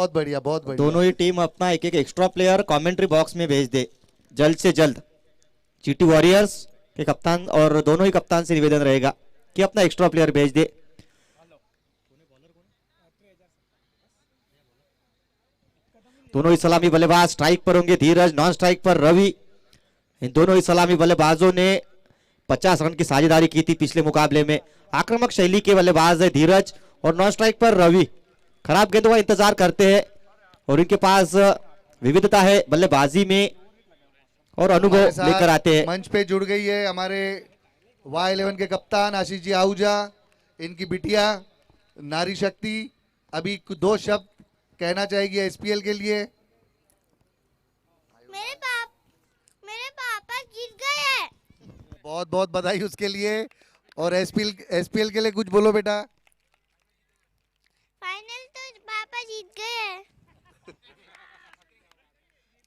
बहुत बढ़िया बहुत बढ़िया। दोनों ही टीम अपना एक एक एक्स्ट्रा प्लेयर कमेंट्री बॉक्स में भेज दे जल्द से जल्द। जीटी वॉरियर्स के कप्तान और दोनों ही कप्तान से निवेदन रहेगा कि अपना एक्स्ट्रा प्लेयर भेज दे। दोनों ही सलामी बल्लेबाज स्ट्राइक पर होंगे, धीरज नॉन स्ट्राइक पर रवि। इन दोनों ही सलामी बल्लेबाजों ने 50 रन की साझेदारी की थी पिछले मुकाबले में। आक्रामक शैली के बल्लेबाज है धीरज और नॉन स्ट्राइक पर रवि। खराब गेंदों का इंतजार करते हैं और इनके पास विविधता है बल्लेबाजी में और अनुभव लेकर आते हैं। मंच पे जुड़ गई है हमारे Y11 के कप्तान आशीष जी आहूजा, इनकी बिटिया नारी शक्ति। अभी 2 शब्द कहना चाहेगी एसपीएल के लिए। मेरे पापा जीत गए हैं। बहुत बहुत बधाई उसके लिए। और एसपीएल के लिए कुछ बोलो बेटा। फाइनल तो पापा जीत गए हैं।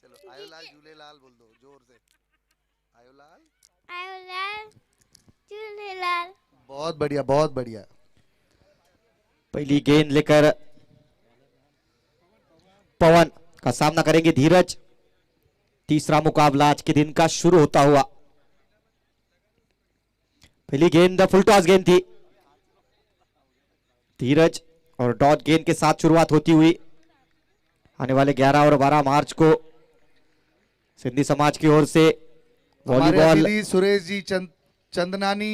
चलो आयोलाल झूलेलाल बोल दो जोर से। आयोलाल आयोलाल झूलेलाल। बहुत बढ़िया बहुत बढ़िया। पहली गेंद लेकर पवन का सामना करेंगे धीरज। तीसरा मुकाबला आज के दिन का शुरू होता हुआ। पहली गेंद फुल टॉस गेंद थी। धीरज और डॉट गेंद के साथ शुरुआत होती हुई। आने वाले 11 और 12 मार्च को सिंधी समाज की ओर से वॉलीबॉल सुरेश जी चंदनानी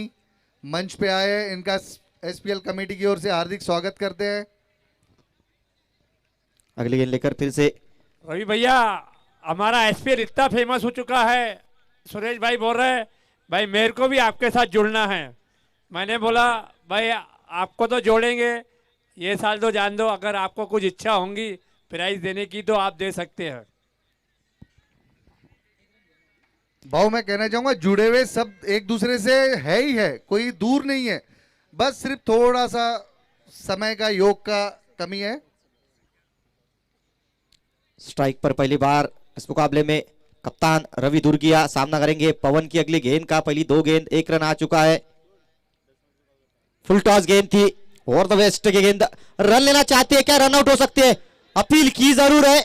मंच पे आए। इनका एसपीएल कमेटी की ओर से हार्दिक स्वागत करते हैं। अगली गेंद लेकर फिर से रवि भैया, हमारा एसपीएल इतना फेमस हो चुका है, सुरेश भाई बोल रहे हैं भाई मेरे को भी आपके साथ जुड़ना है। मैंने बोला भाई आपको तो जोड़ेंगे, ये साल तो जान दो, अगर आपको कुछ इच्छा होंगी प्राइज देने की तो आप दे सकते हैं। भाव मैं कहना चाहूंगा जुड़े हुए सब एक दूसरे से है ही है, कोई दूर नहीं है, बस सिर्फ थोड़ा सा समय का योग का कमी है। स्ट्राइक पर पहली बार इस मुकाबले में कप्तान रवि दुर्गिया सामना करेंगे पवन की अगली गेंद का। पहली 2 गेंद 1 रन आ चुका है। फुल टॉस गेंद थी और द वेस्ट की गेंद। रन लेना चाहते हैं क्या, रन आउट हो सकते हैं, अपील की जरूर है,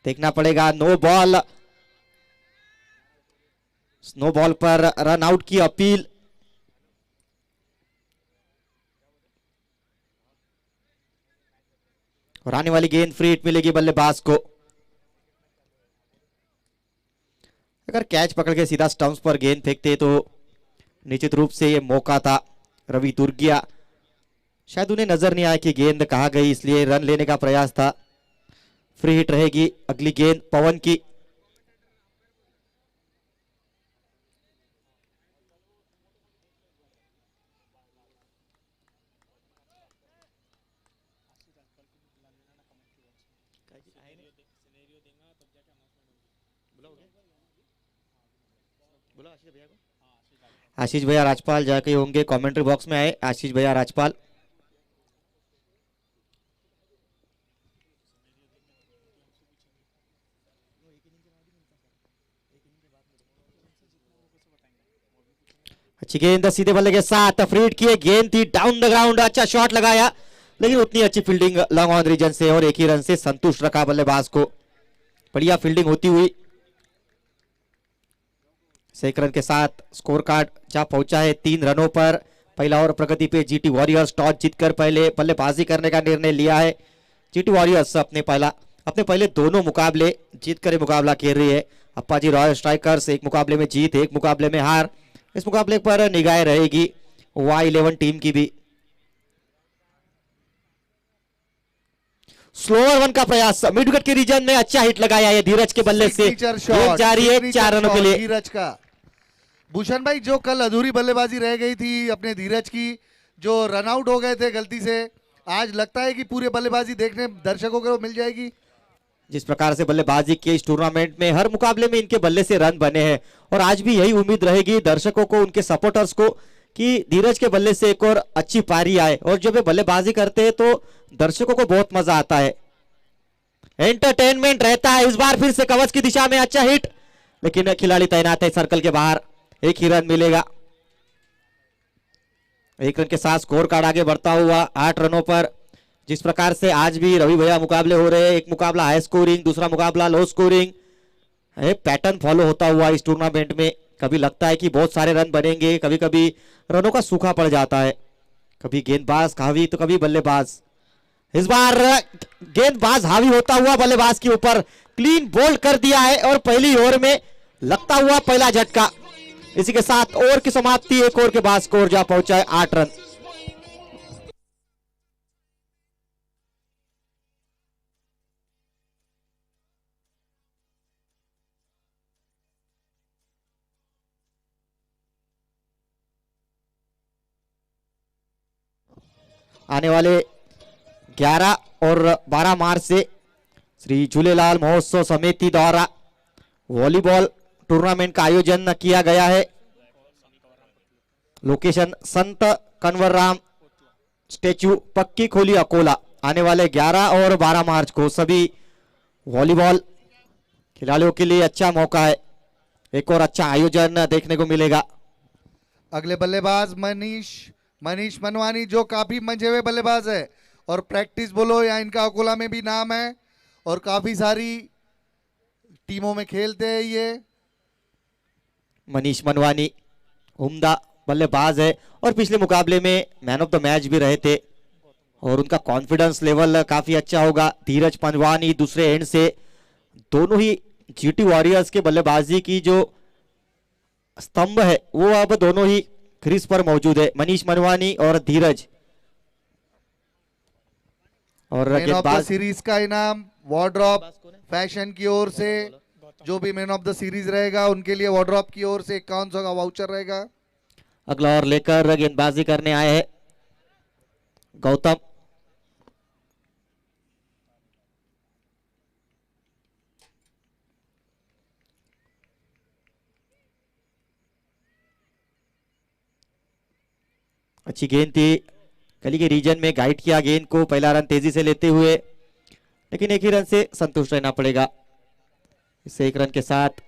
देखना पड़ेगा। नो बॉल पर रन आउट की अपील। और आने वाली गेंद फ्री हिट मिलेगी बल्लेबाज को। अगर कैच पकड़ के सीधा स्टंप्स पर गेंद फेंकते तो निश्चित रूप से ये मौका था। रवि दुर्गिया शायद उन्हें नजर नहीं आया कि गेंद कहां गई, इसलिए रन लेने का प्रयास था। फ्री हिट रहेगी अगली गेंद पवन की। आशीष भैया राजपाल जाके होंगे कमेंट्री बॉक्स में आए। आशीष भैया राजपाल अच्छी गेंद सीधे बल्ले के साथ फ्री हिट किए, गेंद थी डाउन द ग्राउंड, अच्छा शॉट लगाया लेकिन उतनी अच्छी फील्डिंग लॉन्ग ऑन रीजन से और एक ही रन से संतुष्ट रखा बल्लेबाज को। बढ़िया फील्डिंग होती हुई 6 रन के साथ स्कोर कार्ड जा पहुंचा है 3 रनों पर। पहला ओवर प्रगति पे जीटी वॉरियर्स टॉस जीतकर पहले बल्लेबाजी करने का निर्णय लिया है। जीटी वॉरियर्स अपने पहले दोनों मुकाबले जीतकर मुकाबला खेल रही है। अप्पाजी रॉयल स्ट्राइकर्स एक मुकाबले में जीत, एक मुकाबले में हार। इस मुकाबले पर निगाहें रहेगी Y11 टीम की भी। स्लोअर वन का प्रयास मिड विकेट के रीजन में, अच्छा हिट लगाया है धीरज के बल्ले से। गेंद जारी है 4 रनों के लिए। धीरज का भूषण भाई जो कल अधूरी बल्लेबाजी रह गई थी अपने धीरज की, जो रन आउट हो गए थे गलती से, आज लगता है कि पूरे बल्लेबाजी देखने दर्शकों को मिल जाएगी। जिस प्रकार से बल्लेबाजी के इस टूर्नामेंट में हर मुकाबले में इनके बल्ले से रन बने हैं और आज भी यही उम्मीद रहेगी दर्शकों को, उनके सपोर्टर्स को, कि धीरज के बल्ले से एक और अच्छी पारी आए। और जब वे बल्लेबाजी करते हैं तो दर्शकों को बहुत मजा आता है, एंटरटेनमेंट रहता है। इस बार फिर से कवच की दिशा में अच्छा हिट, लेकिन खिलाड़ी तैनात है सर्कल के बाहर, एक ही रन मिलेगा। एक रन के साथ स्कोर कार्ड आगे बढ़ता हुआ 8 रनों पर। जिस प्रकार से आज भी रवि भैया मुकाबले हो रहे हैं, एक मुकाबला हाई स्कोरिंग, दूसरा मुकाबला लो स्कोरिंग, पैटर्न फॉलो होता हुआ इस टूर्नामेंट में। कभी लगता है कि बहुत सारे रन बनेंगे, कभी कभी रनों का सूखा पड़ जाता है, कभी गेंदबाज हावी तो कभी बल्लेबाज। इस बार गेंदबाज हावी होता हुआ बल्लेबाज के ऊपर क्लीन बोल्ड कर दिया है और पहली ओवर में लगता हुआ पहला झटका। इसी के साथ ओवर की समाप्ति, एक ओवर के बाद स्कोर जा पहुंचा है 8 रन। आने वाले 11 और 12 मार्च से श्री झूलेलाल महोत्सव समिति द्वारा वॉलीबॉल टूर्नामेंट का आयोजन किया गया है। लोकेशन संत कन्वरराम स्टेच्यू, पक्की खोली, अकोला। आने वाले 11 और 12 मार्च को सभी वॉलीबॉल खिलाड़ियों के लिए अच्छा मौका है, एक और अच्छा आयोजन देखने को मिलेगा। अगले बल्लेबाज मनीष मनवानी, जो काफी मंझे हुए बल्लेबाज है और प्रैक्टिस बोलो या इनका अकोला में भी नाम है और काफी सारी टीमों में खेलते हैं ये। मनीष मनवानी उम्दा बल्लेबाज है और पिछले मुकाबले में मैन ऑफ द मैच भी रहे थे और उनका कॉन्फिडेंस लेवल काफी अच्छा होगा। धीरज पंजवानी दूसरे एंड से, दोनों ही जीटी वॉरियर्स के बल्लेबाजी की जो स्तंभ है वो अब दोनों ही क्रीज पर मौजूद है, मनीष मनवानी और धीरज। और मैन ऑफ द सीरीज का इनाम वॉर्ड्रॉप फैशन की ओर से, जो भी मैन ऑफ द सीरीज रहेगा उनके लिए वॉर्ड्रॉप की ओर से 5100 का वाउचर रहेगा। अगला ओवर लेकर गेंदबाजी करने आए हैं गौतम। अच्छी गेंद थी, गली के रीजन में गाइड किया गेंद को, पहला रन तेजी से लेते हुए, लेकिन एक ही रन से संतुष्ट रहना पड़ेगा। इससे एक रन के साथ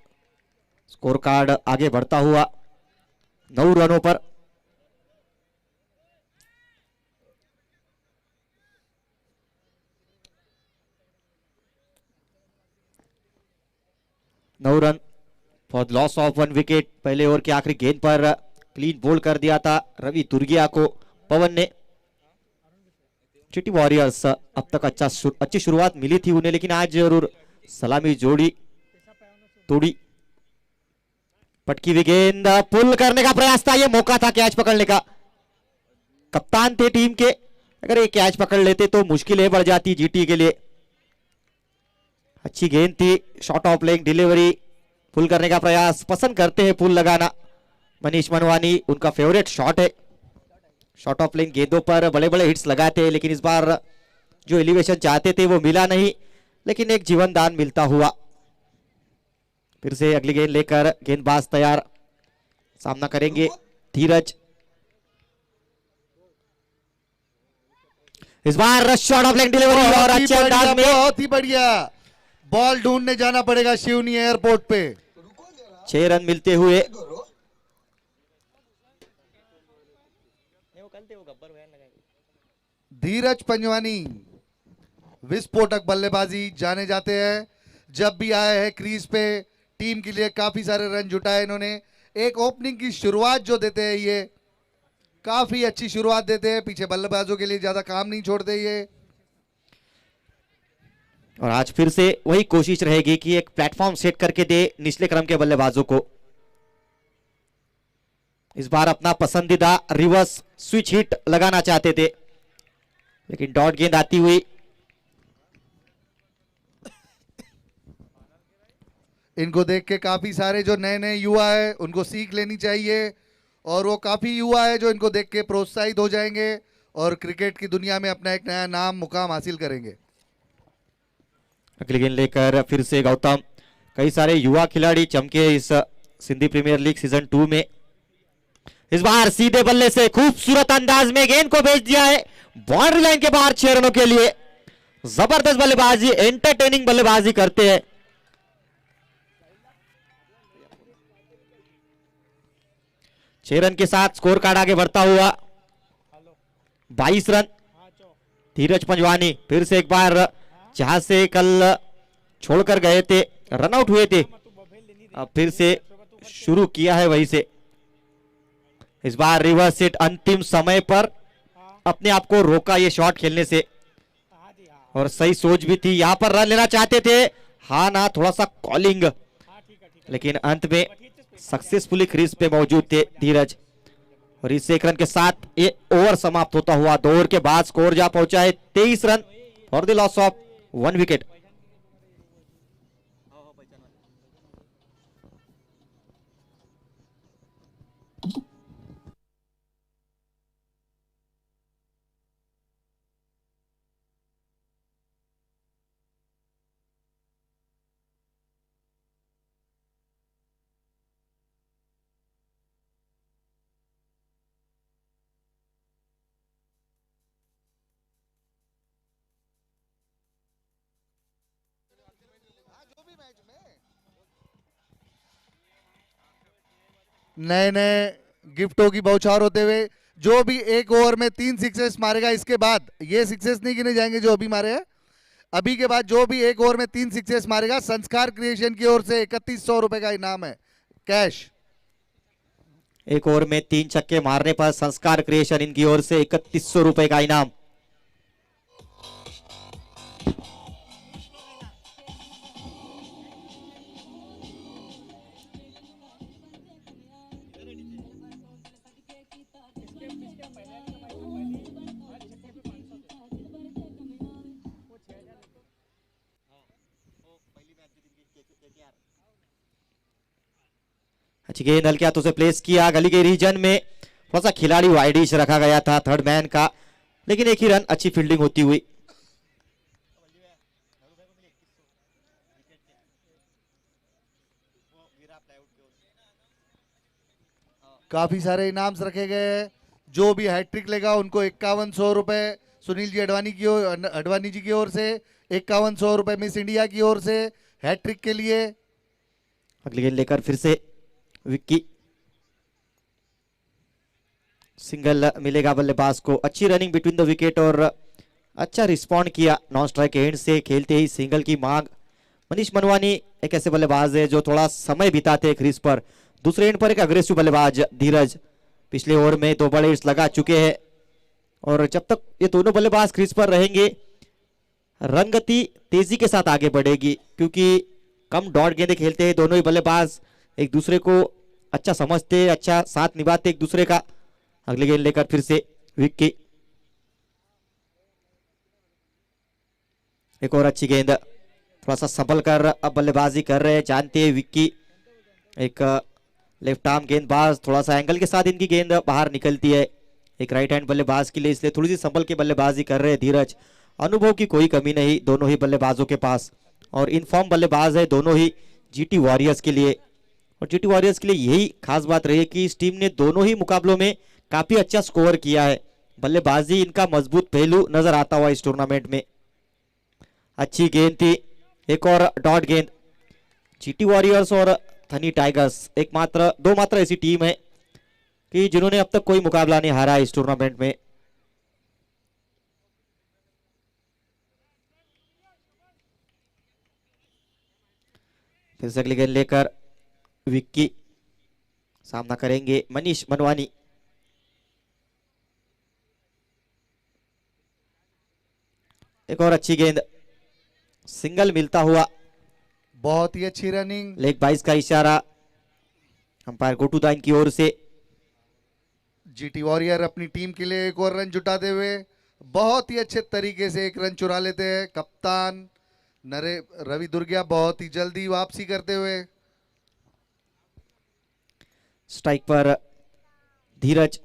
स्कोर कार्ड आगे बढ़ता हुआ 9 रनों पर। नौ run for loss of 1 wicket. पहले ओवर के आखिरी गेंद पर क्लीन बोल्ड कर दिया था रवि दुर्गिया को पवन ने। जीटी वॉरियर्स अब तक अच्छी शुरुआत मिली थी उन्हें, लेकिन आज जरूर सलामी जोड़ी तोड़ी। पटकी हुई गेंद, पुल करने का प्रयास था, ये मौका था कैच पकड़ने का। कप्तान थे टीम के, अगर ये कैच पकड़ लेते तो मुश्किलें बढ़ जाती जीटी के लिए। अच्छी गेंद थी, शॉर्ट ऑफ लेग डिलीवरी, पुल करने का प्रयास, पसंद करते हैं पुल लगाना मनीष मनवानी, उनका फेवरेट शॉट है। शॉर्ट ऑफ लेग गेंदों पर बड़े बड़े हिट्स लगाते हैं, लेकिन इस बार जो एलिवेशन चाहते थे वो मिला नहीं, लेकिन एक जीवन दान मिलता हुआ। फिर से अगली गेंद लेकर गेंदबाज तैयार, सामना करेंगे धीरज। इस बार शॉर्ट ऑफ लेग डिलीवरी और अच्छे अंदाज में, बहुत ही बढ़िया बॉल ढूंढने जाना पड़ेगा शिवनी एयरपोर्ट पे। 6 रन मिलते हुए। धीरज पंजवानी विस्फोटक बल्लेबाजी जाने जाते हैं, जब भी आए हैं क्रीज पे टीम के लिए काफी सारे रन जुटाए इन्होंने। एक ओपनिंग की शुरुआत जो देते हैं ये काफी अच्छी शुरुआत देते हैं, पीछे बल्लेबाजों के लिए ज्यादा काम नहीं छोड़ते ये। और आज फिर से वही कोशिश रहेगी कि एक प्लेटफॉर्म सेट करके दे निचले क्रम के बल्लेबाजों को। इस बार अपना पसंदीदा रिवर्स स्विच हिट लगाना चाहते थे, लेकिन डॉट गेंद आती हुई। इनको देख के काफी सारे जो नए नए युवा है उनको सीख लेनी चाहिए, और वो काफी युवा है जो इनको देख के प्रोत्साहित हो जाएंगे और क्रिकेट की दुनिया में अपना एक नया नाम मुकाम हासिल करेंगे। अगली गेंद लेकर फिर से गौतम। कई सारे युवा खिलाड़ी चमके इस सिंधी प्रीमियर लीग सीजन 2 में। इस बार सीधे बल्ले से खूबसूरत अंदाज में गेंद को भेज दिया है बाउंड्री लाइन के बाहर 6 रनों के लिए। जबरदस्त बल्लेबाजी, एंटरटेनिंग बल्लेबाजी करते हैं। छह रन के साथ स्कोर कार्ड आगे बढ़ता हुआ 22 रन। धीरज पंजवानी फिर से एक बार जहां से कल छोड़कर गए थे, रन आउट हुए थे, अब फिर से शुरू किया है वहीं से। इस बार रिवर्स हिट अंतिम समय पर अपने आप को रोका ये शॉट खेलने से, और सही सोच भी थी, यहां पर रन लेना चाहते थे, हाँ ना थोड़ा सा कॉलिंग, लेकिन अंत में सक्सेसफुली क्रीज पे मौजूद थे धीरज। और इस एक रन के साथ ये ओवर समाप्त होता हुआ 2 ओवर के बाद स्कोर जा पहुंचा है 23 run for the loss of 1 wicket. नए नए गिफ्टों की बौछार होते हुए जो भी एक ओवर में 3 सिक्सेस मारेगा, इसके बाद ये सिक्सेस नहीं गिने जाएंगे जो अभी मारे हैं, अभी के बाद जो भी एक ओवर में 3 सिक्सेस मारेगा, संस्कार क्रिएशन की ओर से 3100 रुपए का इनाम है कैश। एक ओवर में 3 छक्के मारने पर संस्कार क्रिएशन इनकी ओर से 3100 रुपए का इनाम। अच्छी गेंद हल्के हाथों से प्लेस किया, गली के रीजन में थोड़ा सा खिलाड़ी वाइडिश रखा गया था थर्ड मैन का, लेकिन एक ही रन, अच्छी फील्डिंग होती हुई। काफी सारे इनाम्स रखे गए हैं, जो भी हैट्रिक लेगा उनको 5100 रुपए सुनील जी अडवाणी जी की ओर से, 5100 रुपए मिस इंडिया की ओर से हैट्रिक के लिए। अगली गेंद लेकर फिर से विक्की, सिंगल मिलेगा बल्लेबाज को। अच्छी रनिंग बिटवीन द विकेट और अच्छा रिस्पॉन्ड किया नॉन स्ट्राइक एंड से, खेलते ही सिंगल की मांग। मनीष मनवानी एक ऐसे बल्लेबाज है जो थोड़ा समय बिताते हैं क्रीज पर। दूसरे एंड पर एक अग्रेसिव बल्लेबाज धीरज, पिछले ओवर में 2 बड़े हिट्स लगा चुके हैं, और जब तक ये दोनों बल्लेबाज क्रीज पर रहेंगे रन गति तेजी के साथ आगे बढ़ेगी, क्योंकि कम डॉट गेंदें खेलते हैं दोनों ही बल्लेबाज, एक दूसरे को अच्छा समझते, अच्छा साथ निभाते एक दूसरे का। अगली गेंद लेकर फिर से विक्की, एक और अच्छी गेंद, थोड़ा सा संभल कर अब बल्लेबाजी कर रहे हैं, जानते हैं विक्की एक लेफ्ट आर्म गेंदबाज, थोड़ा सा एंगल के साथ इनकी गेंद बाहर निकलती है एक राइट हैंड बल्लेबाज के लिए, इसलिए थोड़ी सी संभल के बल्लेबाजी कर रहे हैं धीरज। अनुभव की कोई कमी नहीं दोनों ही बल्लेबाजों के पास, और इनफॉर्म बल्लेबाज है दोनों ही जीटी वॉरियर्स के लिए। और जीटी वॉरियर्स के लिए यही खास बात रही है कि इस टीम ने दोनों ही मुकाबलों में काफी अच्छा स्कोर किया है, बल्लेबाजी इनका मजबूत पहलू नजर आता हुआ इस टूर्नामेंट में। अच्छी गेंद थी, एक और डॉट गेंद। जीटी वॉरियर्स और थनी टाइगर्स दो मात्र ऐसी टीम है कि जिन्होंने अब तक कोई मुकाबला नहीं हारा इस टूर्नामेंट में। फिर से अगली गेंद लेकर विक्की, सामना करेंगे मनीष मनवानी। एक और अच्छी गेंद, सिंगल मिलता हुआ, बहुत ही अच्छी रनिंग। लेग 22 का इशारा अंपायर गोटू दाइन की ओर से। जीटी वॉरियर अपनी टीम के लिए एक और रन जुटाते हुए बहुत ही अच्छे तरीके से एक रन चुरा लेते हैं। कप्तान रवि दुर्गिया बहुत ही जल्दी वापसी करते हुए। स्ट्राइक पर धीरज,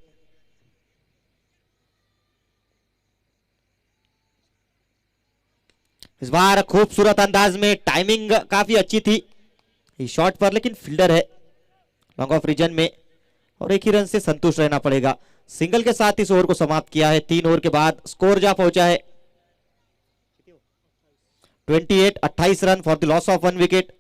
इस बार खूबसूरत अंदाज में, टाइमिंग काफी अच्छी थी इस शॉट पर, लेकिन फील्डर है लॉन्ग ऑफ रीजन में और एक ही रन से संतुष्ट रहना पड़ेगा। सिंगल के साथ इस ओवर को समाप्त किया है। 3 ओवर के बाद स्कोर जा पहुंचा है 28 run for the loss of 1 wicket.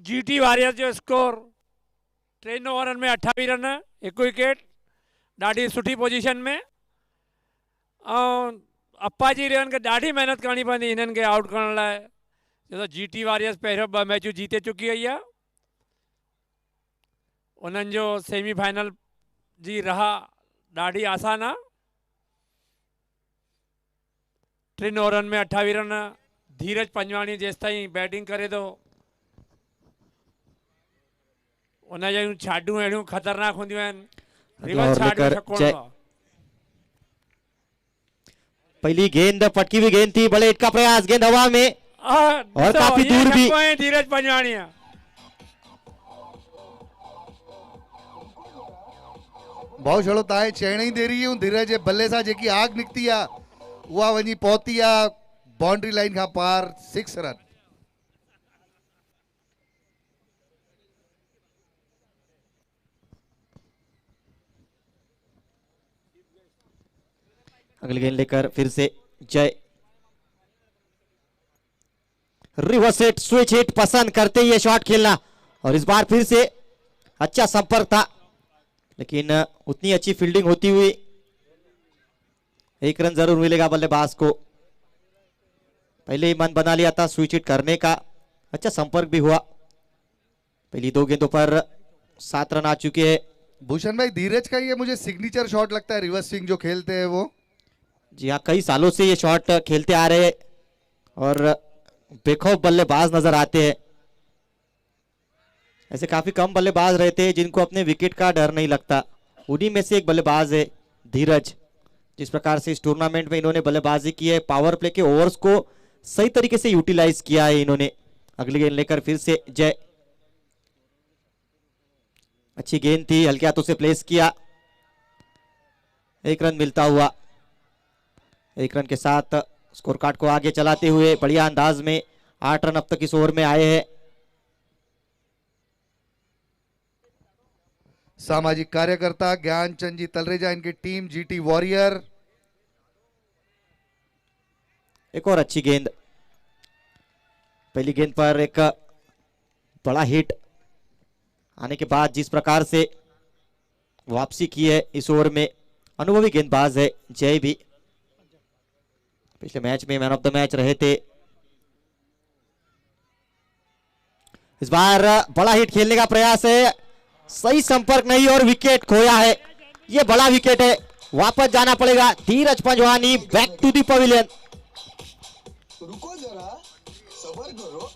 GT warriors जो स्कोर 3 ओवरनि में 28 रन, 1 विकेट, ॾाढी सुठी पोजीशन में। ऐं अप्पा जी रेवन खे ॾाढी महिनत करणी पवंदी हिननि खे आउट करण लाइ, छो त जीटी वॉरियर्स पहिरियों 2 मैचूं जीते चुकी वई आहे। उन्हनि जो सेमीफाइनल जी राह ॾाढी आसान आहे। 3 ओवरनि में 28 रन। धीरज पंजवाणी जेसिताईं बैटिंग करे थो, उन जूं छाडूं अहिड़ियूं ख़तरनाक हूंदियूं आहिनि। रिवर्स और छाड में लेकर छक्को जय। हूंदो आहे। पहली गेंद पटकी हुई गेंद थी, बड़े हिट का प्रयास, गेंद हवा में और काफी दूर भी। धीरज पंजवाणी आहे। बहुत छड़ो ताए चइण ई दे रही हूं, धीरज जे बल्ले सां जेकी आग निकिती आहे उहा वञी पहुती आहे बाउंड्री लाइन खां पार, 6 रन। अगली गेंद लेकर फिर से जय। रिवर्स हिट, स्विच हिट पसंद करते ये शॉट खेलना, और इस बार फिर से अच्छा संपर्क था, लेकिन उतनी अच्छी फील्डिंग होती हुई 1 रन जरूर मिलेगा बल्लेबाज को। पहले ही मन बना लिया था स्विच हिट करने का, अच्छा संपर्क भी हुआ। पहली 2 गेंदों पर 7 रन आ चुके हैं। भूषण भाई, धीरज का ये मुझे सिग्नेचर शॉट लगता है, रिवर्स स्विंग जो खेलते हैं वो। जी हाँ, कई सालों से ये शॉट खेलते आ रहे हैं और बेखौफ बल्लेबाज नजर आते हैं। ऐसे काफी कम बल्लेबाज रहते हैं जिनको अपने विकेट का डर नहीं लगता, उन्हीं में से एक बल्लेबाज है धीरज। जिस प्रकार से इस टूर्नामेंट में इन्होंने बल्लेबाजी की है, पावर प्ले के ओवर्स को सही तरीके से यूटिलाइज किया है इन्होंने। अगली गेंद लेकर फिर से जय। अच्छी गेंद थी, हल्के हाथों से प्लेस किया, 1 रन मिलता हुआ। 1 रन के साथ स्कोर कार्ड को आगे चलाते हुए बढ़िया अंदाज में 8 रन अब तक इस ओवर में आए हैं। सामाजिक कार्यकर्ता ज्ञानचंद जी तलरेजा, इनकी टीम जीटी वॉरियर। एक और अच्छी गेंद, पहली गेंद पर एक बड़ा हिट आने के बाद जिस प्रकार से वापसी की है इस ओवर में, अनुभवी गेंदबाज है जय भी। पिछले मैच में मैन ऑफ द मैच रहे थे। इस बार बड़ा हिट खेलने का प्रयास है, सही संपर्क नहीं और विकेट खोया है। ये बड़ा विकेट है, वापस जाना पड़ेगा। Dheeraj Panjwani back to the pavilion. रुको जरा, सबर करो।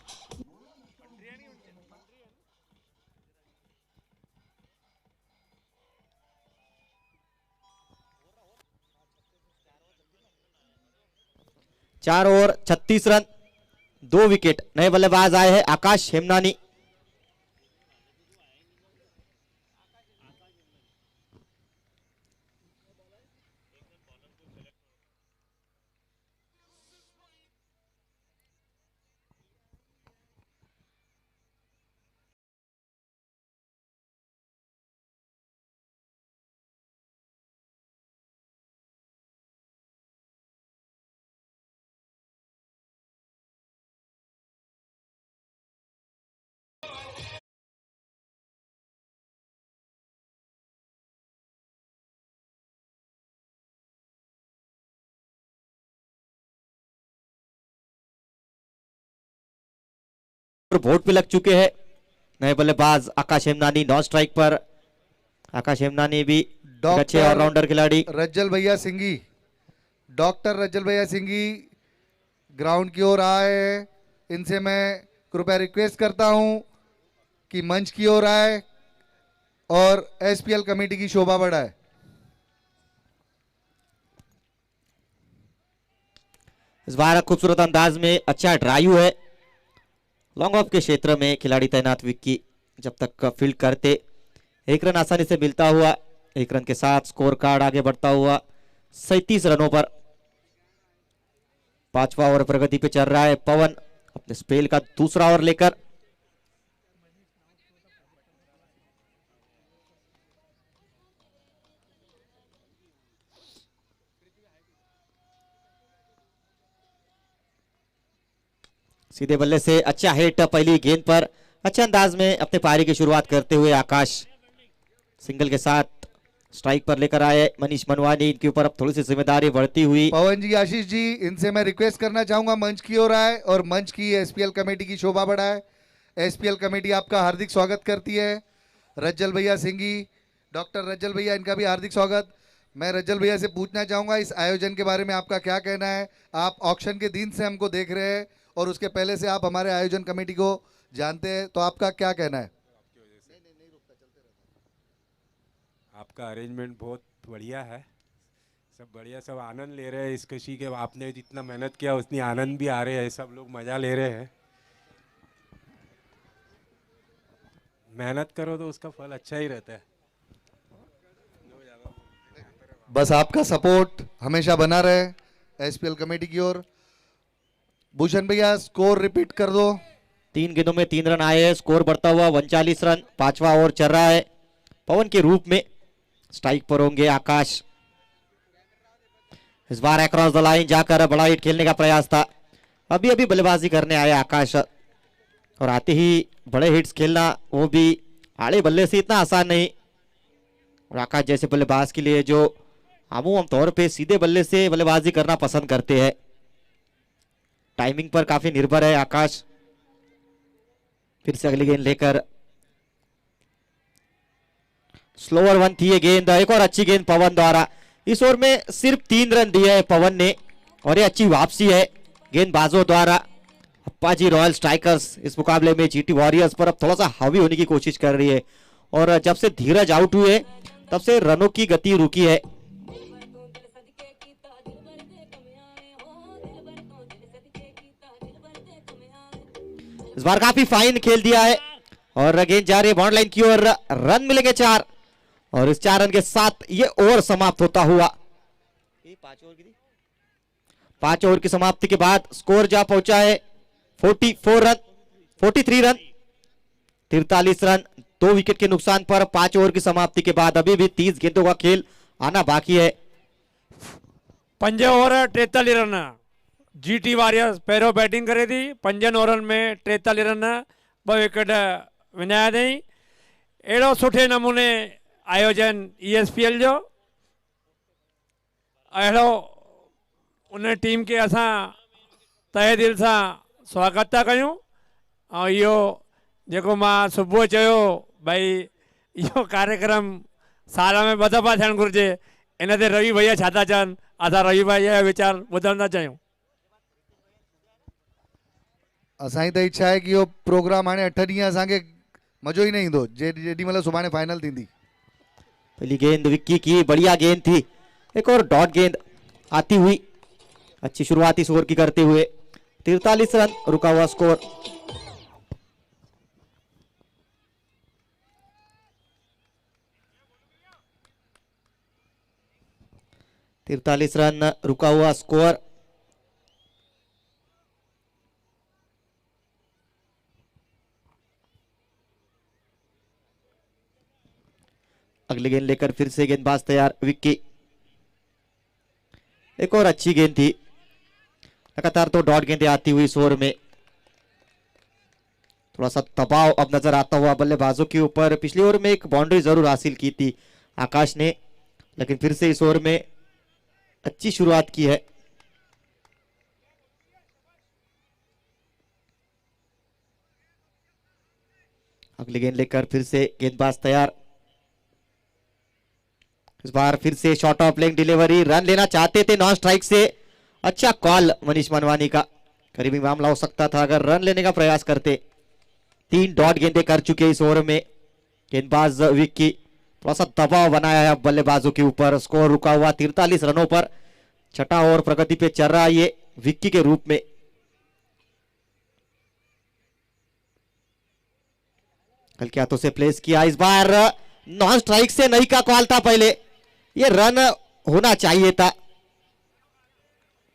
चार ओवर 36 रन, 2 विकेट। नए बल्लेबाज आए हैं आकाश हेमनानी। बोर्ड पे लग चुके हैं नए बल्लेबाज आकाश हेमनानी। नॉन स्ट्राइक पर आकाश हेमनानी भी अच्छे ऑलराउंडर खिलाड़ी। रज्जल भैया सिंघी, डॉक्टर रज्जल भैया सिंघी ग्राउंड की ओर आए। इनसे मैं कृपया रिक्वेस्ट करता हूं कि मंच की ओर आए और एसपीएल कमेटी की शोभा बढ़ाए। इस बार खूबसूरत अंदाज में अच्छा ड्राइव है। लॉन्ग ऑफ के क्षेत्र में खिलाड़ी तैनात विक्की जब तक फील्ड करते 1 रन आसानी से मिलता हुआ। 1 रन के साथ स्कोर कार्ड आगे बढ़ता हुआ 37 रनों पर। 5वां ओवर प्रगति पे चल रहा है पवन अपने स्पेल का दूसरा ओवर लेकर। सीधे बल्ले से अच्छा हिट पहली गेंद पर, अच्छे अंदाज में अपने पारी की शुरुआत करते हुए आकाश सिंगल के साथ स्ट्राइक पर लेकर आए मनीष मनवानी। इनके ऊपर अब थोड़ी सी जिम्मेदारी बढ़ती हुई। पवन जी, आशीष जी, इनसे मैं रिक्वेस्ट करना चाहूंगा मंच की ओर आए और मंच की एसपीएल कमेटी की शोभा बढ़ाए। एसपीएल कमेटी आपका हार्दिक स्वागत करती है। रज्जल भैया सिंगी, डॉक्टर रज्जल भैया, इनका भी हार्दिक स्वागत। मैं रज्जल भैया से पूछना चाहूंगा इस आयोजन के बारे में आपका क्या कहना है। आप ऑक्शन के दिन से हमको देख रहे हैं और उसके पहले से आप हमारे आयोजन कमेटी को जानते हैं, तो आपका क्या कहना है। आपका अरेंजमेंट बहुत बढ़िया है, सब बढ़िया, सब आनंद ले रहे हैं इस खुशी के। आपने जितना मेहनत किया उतनी आनंद भी आ रहे हैं, सब लोग मज़ा ले रहे हैं। मेहनत करो तो उसका फल अच्छा ही रहता है। बस आपका सपोर्ट हमेशा बना रहे एसपीएल कमेटी की ओर। भूषण भैया, स्कोर रिपीट कर दो। 3 गेंदों में 3 रन आए हैं, स्कोर बढ़ता हुआ 39 रन। 5वां ओवर चल रहा है। पवन के रूप में स्ट्राइक पर होंगे आकाश। इस बार अक्रॉस द लाइन जाकर बड़ा हिट खेलने का प्रयास था। अभी अभी बल्लेबाजी करने आए आकाश और आते ही बड़े हिट्स खेलना, वो भी आड़े बल्ले से, इतना आसान नहीं। और आकाश जैसे बल्लेबाज के लिए जो आमूम तौर पे सीधे बल्ले से बल्लेबाजी करना पसंद करते हैं, टाइमिंग पर काफी निर्भर है आकाश। फिर से अगली गेंद लेकर स्लोअर वन थी ये गेंद। एक और अच्छी गेंद पवन द्वारा। इस ओवर में सिर्फ 3 रन दिए है पवन ने और ये अच्छी वापसी है गेंदबाजों द्वारा। अप्पाजी रॉयल स्ट्राइकर्स इस मुकाबले में जीटी वॉरियर्स पर अब थोड़ा सा हावी होने की कोशिश कर रही है और जब से धीरज आउट हुए तब से रनों की गति रुकी है। इस बार काफी फाइन खेल दिया है और गेंद जा रही है बाउंड्री लाइन की ओर। रन मिलेंगे 4 और इस 4 रन के साथ ये ओवर समाप्त होता हुआ। 5 ओवर की समाप्ति के बाद स्कोर जा पहुंचा है 43 रन 43 रन। 2 विकेट के नुकसान पर 5 ओवर की समाप्ति के बाद अभी भी 30 गेंदों का खेल आना बाकी है। 5 ओवर 43 रन जीटी वॉरियर्स पहिरियों बैटिंग करे थी। 5 ओवरनि में 43 रन, 2 विकेट विञाया अथई। अहिड़ो सुठे नमूने आयोजन ESPL जो, अहिड़ो उन टीम के असां तहे दिल सां स्वागत था कयूं। ऐं इहो जेको मां सुबुह चयो भई इहो कार्यक्रम साल में 2 दफ़ा थियणु घुरिजे, इन ते रवि भैया छा था चवनि, असां रवि भैया जो वीचार ॿुधण था चाहियूं। असांजी त इच्छा आहे कि इहो प्रोग्राम हाणे 8 ॾींहं असांखे मज़ो ई न ईंदो, जेॾी महिल सुभाणे फाइनल थींदी। पहली गेंद विक्की की, बढ़िया गेंद थी। एक और डॉट गेंद आती हुई। अच्छी शुरुआती इस ओवर की करते हुए 43 रन रुका हुआ स्कोर। तिरतालीस रन रुका हुआ स्कोर। अगली गेंद लेकर फिर से गेंदबाज तैयार विक्की। एक और अच्छी गेंद थी। लगातार तो डॉट गेंदें आती हुई इस ओवर में। थोड़ा सा दबाव अब नजर आता हुआ बल्लेबाजों के ऊपर। पिछले ओवर में एक बाउंड्री जरूर हासिल की थी आकाश ने, लेकिन फिर से इस ओवर में अच्छी शुरुआत की है। अगली गेंद लेकर फिर से गेंदबाज तैयार। इस बार फिर से short of leg delivery. Run लेना चाहते थे नॉन स्ट्राइक से। अच्छा कॉल मनीष मनवानी का। करीबी मामला हो सकता था अगर रन लेने का प्रयास करते। 3 डॉट गेंदें कर चुके इस ओवर में गेंदबाज विक्की। थोड़ा सा दबाव बनाया है बल्लेबाजों के ऊपर। स्कोर रुका हुआ 43 रनों पर। छठा ओवर प्रगति पे चल रहा है ये विक्की के रूप में। हल्के हाथों से प्लेस किया। इस बार नॉन स्ट्राइक से नहीं का कॉल था पहले। ये रन होना चाहिए था।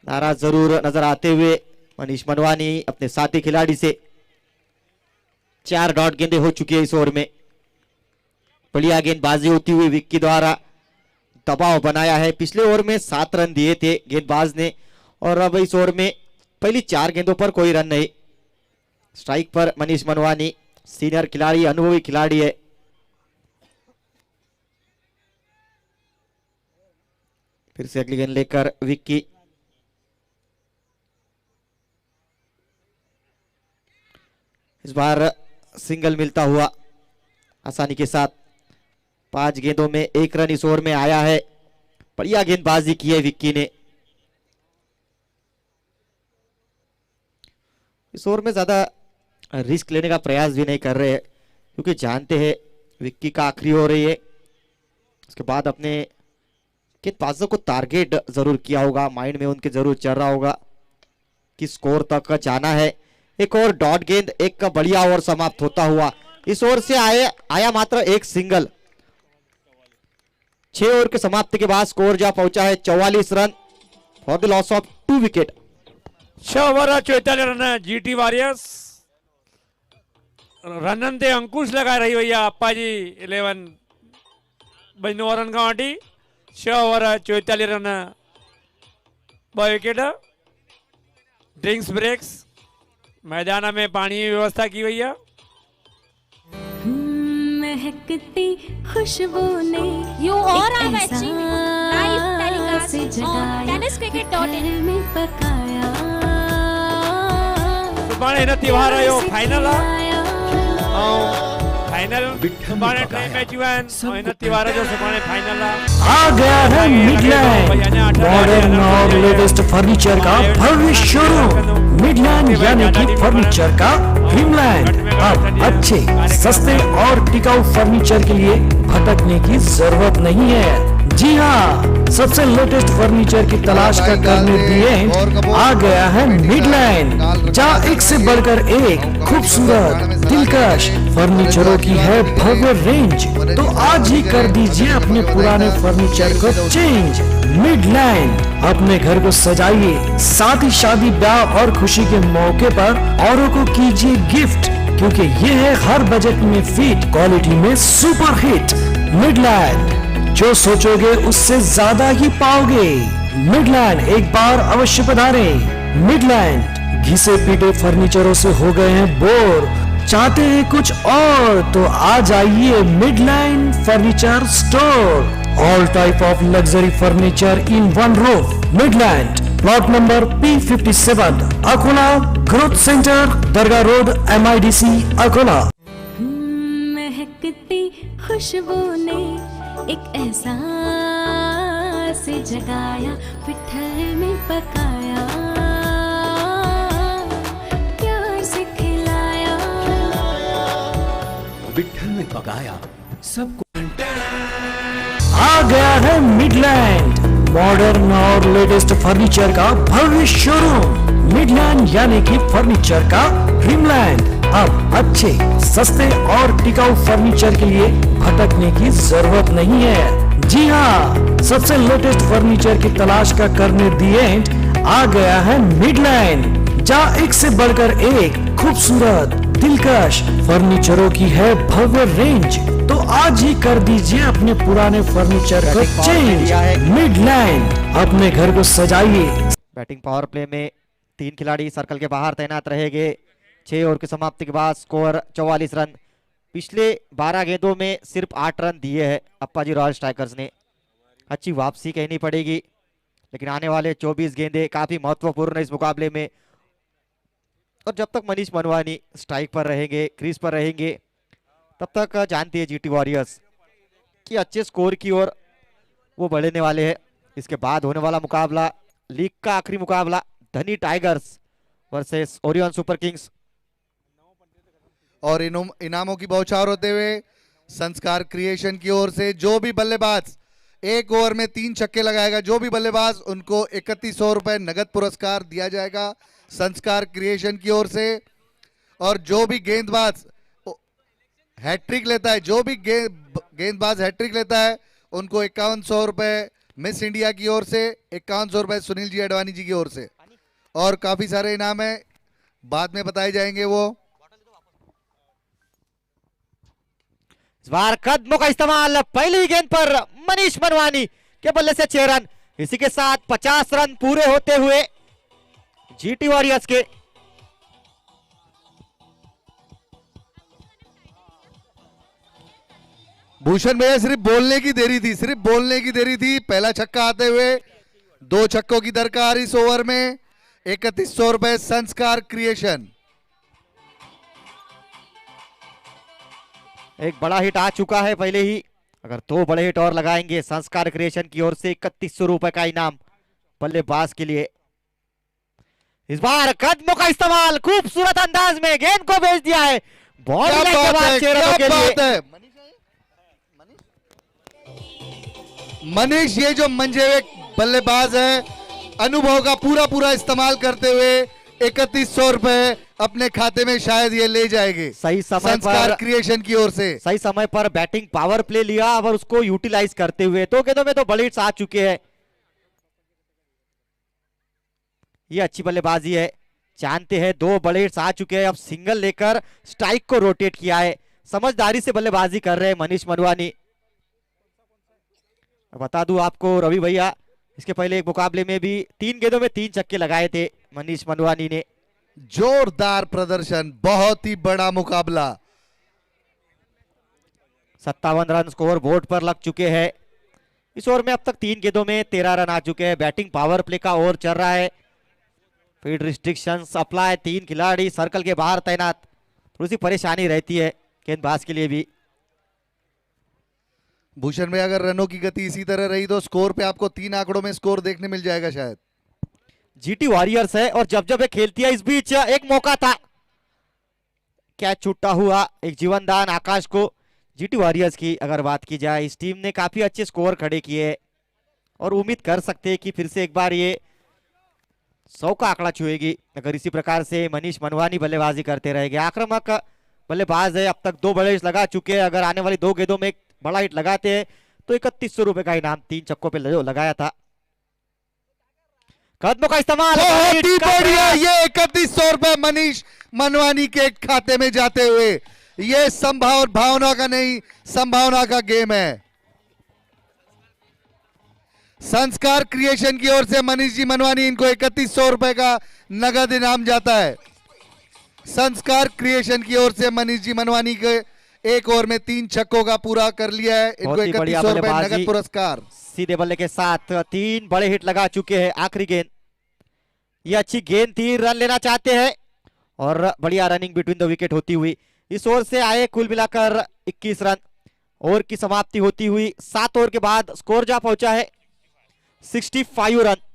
नाराज जरूर नजर आते हुए मनीष मनवानी अपने साथी खिलाड़ी से। 4 डॉट गेंदें हो चुकी है इस ओवर में। बढ़िया गेंदबाजी होती हुई विक्की द्वारा दबाव बनाया है। पिछले ओवर में 7 रन दिए थे गेंदबाज ने और अब इस ओवर में पहली 4 गेंदों पर कोई रन नहीं। स्ट्राइक पर मनीष मनवानी। सीनियर खिलाड़ी, अनुभवी खिलाड़ी है। फिर से अगली गेंद लेकर विक्की। इस बार सिंगल मिलता हुआ आसानी के साथ। 5 गेंदों में 1 रन इस ओवर में आया है। बढ़िया गेंदबाजी की है विक्की ने। इस ओवर में ज्यादा रिस्क लेने का प्रयास भी नहीं कर रहे हैं, क्योंकि जानते हैं विक्की का आखिरी हो रही है। उसके बाद अपने गेंदबाजों को टारगेट जरूर किया होगा, माइंड में उनके जरूर चल रहा होगा कि स्कोर तक जाना है। एक और डॉट गेंद, एक का बढ़िया ओवर समाप्त होता हुआ। इस ओवर से आया मात्र 1 सिंगल। 6 ओवर के समाप्ति के बाद स्कोर जा पहुंचा है 44 run for the loss of 2 wicket. 6 over 44 run GT warriors. Run ते अंकुश लगा रही भैया अप्पा जी 11 बजनो रन का वाटी। 6 over 44 run 2 wicket. Drinks breaks मैदान में पानी की व्यवस्था की हुई है। महकती खुशबू ने You all are watching live telecast on tenniscricket.in में पकाया। सुभाणे हिन त्योहार जो फाइनल आहे फाइनल सुभाणे 3 मैचूं आहिनि ऐं हिन त्योहार जो सुभाणे फाइनल आहे। आ गया है मिडलैंड, मॉडर्न और लेटेस्ट फर्नीचर का भव्य शोरूम। मिडलैंड यानी कि फर्नीचर का ड्रीमलैंड। अब अच्छे, सस्ते और टिकाऊ फर्नीचर के लिए भटकने की जरूरत नहीं है। जी हाँ, सबसे लेटेस्ट फर्नीचर की तलाश का करने दिए आ गया है मिडलैंड, जहाँ एक से बढ़कर एक खूबसूरत दिलकश फर्नीचरों की है भव्य रेंज। तो आज ही कर दीजिए अपने पुराने फर्नीचर को चेंज। मिडलैंड, अपने घर को सजाइए, साथ ही शादी, ब्याह और खुशी के मौके पर औरों को कीजिए गिफ्ट, क्योंकि ये है हर बजट में फिट, क्वालिटी में सुपर हिट। मिडलैंड, जो सोचोगे उससे ज्यादा ही पाओगे। मिडलैंड, एक बार अवश्य पधारें। मिडलैंड, घिसे पीटे फर्नीचरों से हो गए हैं बोर, चाहते हैं कुछ और, तो आ जाइए Midland furniture store. All type of luxury furniture in one roof. Midland, plot number P57, Akola growth centre, Dargah road, MIDC, Akola. महकती खुशबू ने एक एहसास जगाया, पिठर में पकाया, प्यार से खिलाया, पिठर में पकाया, सबको। आ गया है मिडलैंड, मॉडर्न और लेटेस्ट फर्नीचर का भव्य शोरूम। मिडलैंड यानी कि फर्नीचर का ड्रीमलैंड। अब अच्छे, सस्ते और टिकाऊ फर्नीचर के लिए भटकने की जरूरत नहीं है। जी हाँ, सबसे लेटेस्ट फर्नीचर की तलाश का करने दिए आ गया है मिडलैंड, जहाँ एक से बढ़कर एक खूबसूरत दिलकश फर्नीचरों की है भव्य रेंज। तो आज ही कर दीजिए अपने पुराने फर्नीचर को चेंज। मिडलैंड, अपने घर को सजाइए। बैटिंग पावर प्ले में 3 खिलाड़ी सर्कल के बाहर तैनात रहेंगे। 6 ओवर की समाप्ति के बाद स्कोर 44 रन। पिछले 12 गेंदों में सिर्फ 8 रन दिए हैं अप्पाजी रॉयल स्ट्राइकर्स ने। अच्छी वापसी कहनी पड़ेगी, लेकिन आने वाले 24 गेंदे काफी महत्वपूर्ण है इस मुकाबले में। और जब तक मनीष मनवानी स्ट्राइक पर रहेंगे, क्रीज पर रहेंगे, तब तक जानती है जीटी वॉरियर्स कि अच्छे स्कोर की ओर वो बढ़ने वाले हैं। इसके बाद होने वाला मुकाबला, लीग का आखिरी मुकाबला, धनी tigers versus Orion super Kings. और इनामों की बौछार होते हुए संस्कार क्रिएशन की ओर से जो भी बल्लेबाज 1 ओवर में 3 छक्के लगाएगा, जो भी बल्लेबाज, उनको 3100 रुपए नगद पुरस्कार दिया जाएगा संस्कार क्रिएशन की ओर से। और जो भी गेंदबाज हैट्रिक लेता है, जो भी गेंदबाज हैट्रिक लेता है, उनको 5100 रुपए मिस इंडिया की ओर से, 5100 रुपए सुनील जी अडवाणी जी की ओर से। और काफी सारे इनाम है, बाद में बताए जाएंगे वो। इस बार कदमों का इस्तेमाल, पहली गेंद पर मनीष मनवानी के बल्ले से 6 रन। इसी के साथ 50 रन पूरे होते हुए जीटी वॉरियर्स के। भूषण भैया सिर्फ बोलने की देरी थी, सिर्फ बोलने की देरी थी। पहला छक्का आते हुए 2 छक्कों की दरकार इस ओवर में। 3100 रुपए संस्कार क्रिएशन। एक बड़ा हिट आ चुका है पहले ही, अगर 2 बड़े हिट और लगाएंगे संस्कार क्रिएशन की ओर से 3100 रुपए का इनाम बल्लेबाज के लिए। इस बार कदमों का इस्तेमाल खूबसूरत अंदाज में गेंद को भेज दिया है। बॉल क्या के बाद 6 रनों के लिए। बात है मनीष, ये जो मंजे हुए बल्लेबाज है, अनुभव का पूरा पूरा इस्तेमाल करते हुए 3100 रुपए अपने खाते में शायद ये ले जाएंगे सही समय संस्कार पर क्रिएशन की ओर से। सही समय पर बैटिंग पावर प्ले लिया और उसको यूटिलाइज करते हुए 2 गेंदों में तो बड़े हिट्स आ चुके हैं। ये अच्छी बल्लेबाजी है, जानते हैं 2 बड़े हिट्स आ चुके हैं। अब सिंगल लेकर स्ट्राइक को रोटेट किया है, समझदारी से बल्लेबाजी कर रहे हैं मनीष मनवानी। बता दूं आपको रवि भैया, इसके पहले एक मुकाबले में भी 3 गेंदों में 3 छक्के लगाए थे मनीष मनवानी ने। जोरदार प्रदर्शन, बहुत ही बड़ा मुकाबला। 57 रन स्कोर बोर्ड पर लग चुके हैं। इस ओवर में अब तक 3 गेंदों में 13 रन आ चुके हैं। बैटिंग पावर प्ले का ओवर चल रहा है। फील्ड रिस्ट्रिक्शंस अप्लाई, 3 खिलाड़ी सर्कल के बाहर तैनात, थोड़ी सी परेशानी रहती है गेंदबाज के लिए भी। भूषण में अगर रनों की गति इसी तरह रही तो स्कोर पे आपको 3 आंकड़ों में स्कोर देखने मिल जाएगा शायद। जीटी वॉरियर्स है और जब जब ये खेलती है, इस बीच एक मौका था, कैच छूटा हुआ, एक जीवन दान आकाश को। जीटी वॉरियर्स की अगर बात की जाए, इस टीम ने काफी अच्छे स्कोर खड़े किए और उम्मीद कर सकते हैं कि फिर से एक बार ये 100 का आंकड़ा छुएगी अगर इसी प्रकार से मनीष मनवानी बल्लेबाजी करते रहेंगे। आक्रामक बल्लेबाज है, अब तक 2 बड़े हिट लगा चुके हैं। अगर आने वाली 2 गेंदों में एक बड़ा हिट लगाते हैं तो 3100 रुपए का इनाम 3 छक्कों पे जो लगाया था। कदमों का इस्तेमाल, बहुत ही बढ़िया, ये 3100 रुपए मनीष मनवानी के खाते में जाते हुए। ये भावना का नहीं, संभावना का गेम है। संस्कार क्रिएशन की ओर से मनीष जी मनवानी, इनको 3100 रुपए का नगद इनाम जाता है। संस्कार क्रिएशन की ओर से मनीष जी मनवानी के एक ओवर में 3 छक्कों का पूरा कर लिया है। इनको 3100 रुपए नगद पुरस्कार। सीधे बल्ले के साथ 3 बड़े हिट लगा चुके हैं। आखिरी गेंद, ये अच्छी गेंद थी, रन लेना चाहते हैं और बढ़िया रनिंग बिटवीन द विकेट होती हुई। इस ओवर से आए कुल मिलाकर 21 रन। ओवर की समाप्ति होती हुई 7 ओवर के बाद स्कोर जा पहुंचा है 65 रन।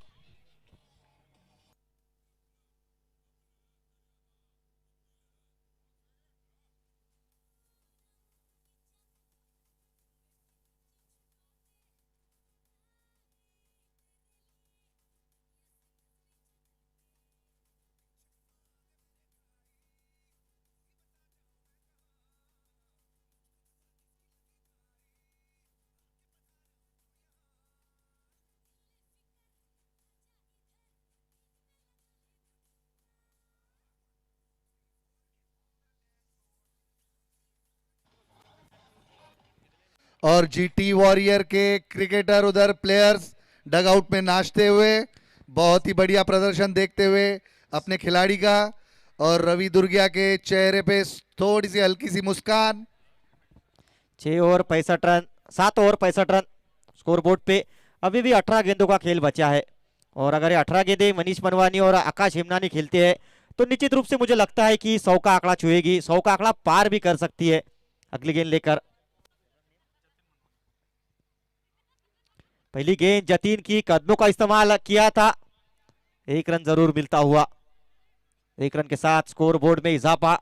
और जीटी वॉरियर के क्रिकेटर उधर प्लेयर्स डगआउट में नाचते हुए, बहुत ही बढ़िया प्रदर्शन देखते हुए अपने खिलाड़ी का। और रवि दुर्गिया के चेहरे पे थोड़ी सी हल्की सी मुस्कान। 6 over 65 run, 7 over 65 run score board पे। अभी भी 18 गेंदों का खेल बचा है और अगर ये 18 गेंदें मनीष मनवानी और आकाश हेमनानी खेलते हैं तो निश्चित रूप से मुझे लगता है कि 100 का आंकड़ा छुएगी, 100 का आंकड़ा पार भी कर सकती है अगली गेंद लेकर। पहली गेंद जतीन की, कदमों का इस्तेमाल किया था, 1 रन जरूर मिलता हुआ। 1 रन के साथ स्कोर बोर्ड में इजाफा,